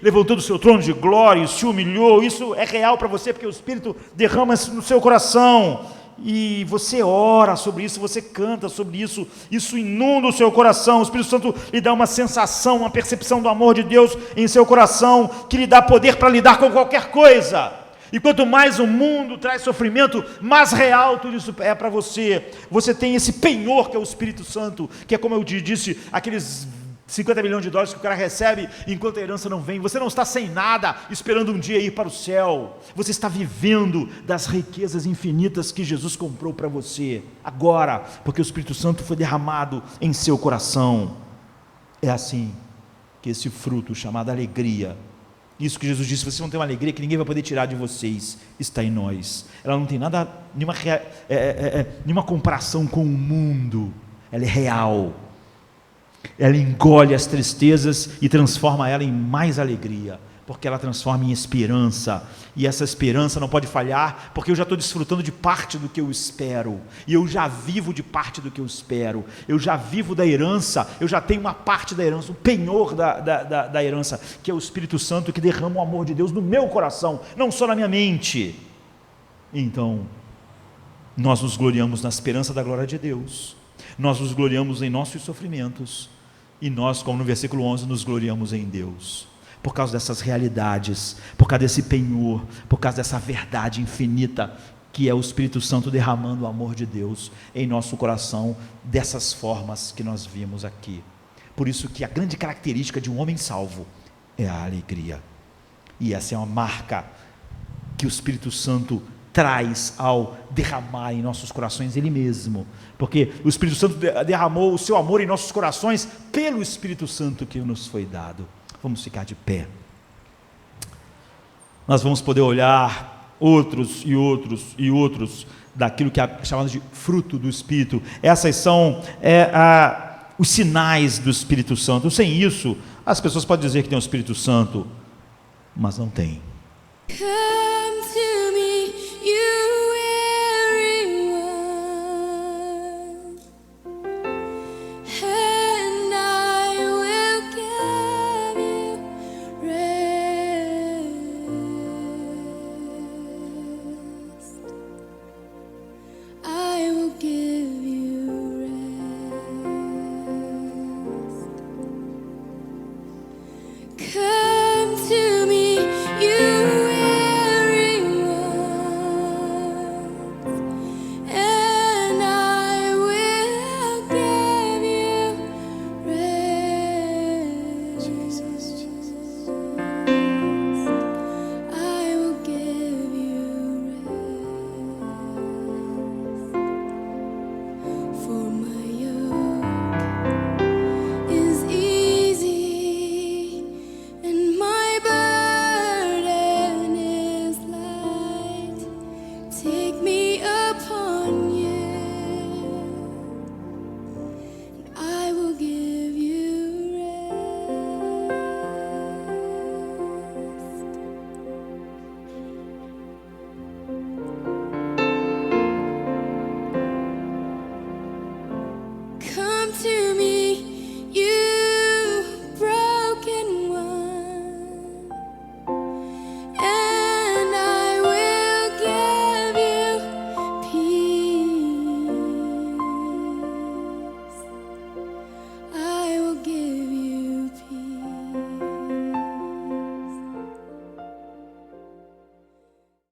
levantou do seu trono de glória, se humilhou, isso é real para você, porque o Espírito derrama isso no seu coração, e você ora sobre isso, você canta sobre isso, isso inunda o seu coração, o Espírito Santo lhe dá uma sensação, uma percepção do amor de Deus em seu coração, que lhe dá poder para lidar com qualquer coisa. E quanto mais o mundo traz sofrimento, mais real tudo isso é para você. Você tem esse penhor que é o Espírito Santo, que é, como eu disse, aqueles 50 milhões de dólares que o cara recebe enquanto a herança não vem. Você não está sem nada, esperando um dia ir para o céu. Você está vivendo das riquezas infinitas que Jesus comprou para você, agora, porque o Espírito Santo foi derramado em seu coração. É assim que esse fruto chamado alegria, isso que Jesus disse, vocês vão ter uma alegria que ninguém vai poder tirar de vocês, está em nós. Ela não tem nada, nenhuma comparação com o mundo, ela é real, ela engole as tristezas e transforma ela em mais alegria, porque ela transforma em esperança, e essa esperança não pode falhar, porque eu já estou desfrutando de parte do que eu espero, e eu já vivo de parte do que eu espero, eu já vivo da herança, eu já tenho uma parte da herança, um penhor da herança, que é o Espírito Santo, que derrama o amor de Deus no meu coração, não só na minha mente. Então, nós nos gloriamos na esperança da glória de Deus, nós nos gloriamos em nossos sofrimentos, e nós, como no versículo 11, nos gloriamos em Deus, por causa dessas realidades, por causa desse penhor, por causa dessa verdade infinita, que é o Espírito Santo derramando o amor de Deus em nosso coração, dessas formas que nós vimos aqui. Por isso que a grande característica de um homem salvo é a alegria, e essa é uma marca que o Espírito Santo traz ao derramar em nossos corações Ele mesmo, porque o Espírito Santo derramou o seu amor em nossos corações pelo Espírito Santo que nos foi dado. Vamos ficar de pé. Nós vamos poder olhar outros e outros e outros daquilo que é chamado de fruto do Espírito. Essas são os sinais do Espírito Santo. Sem isso, as pessoas podem dizer que tem o Espírito Santo, mas não tem. Take me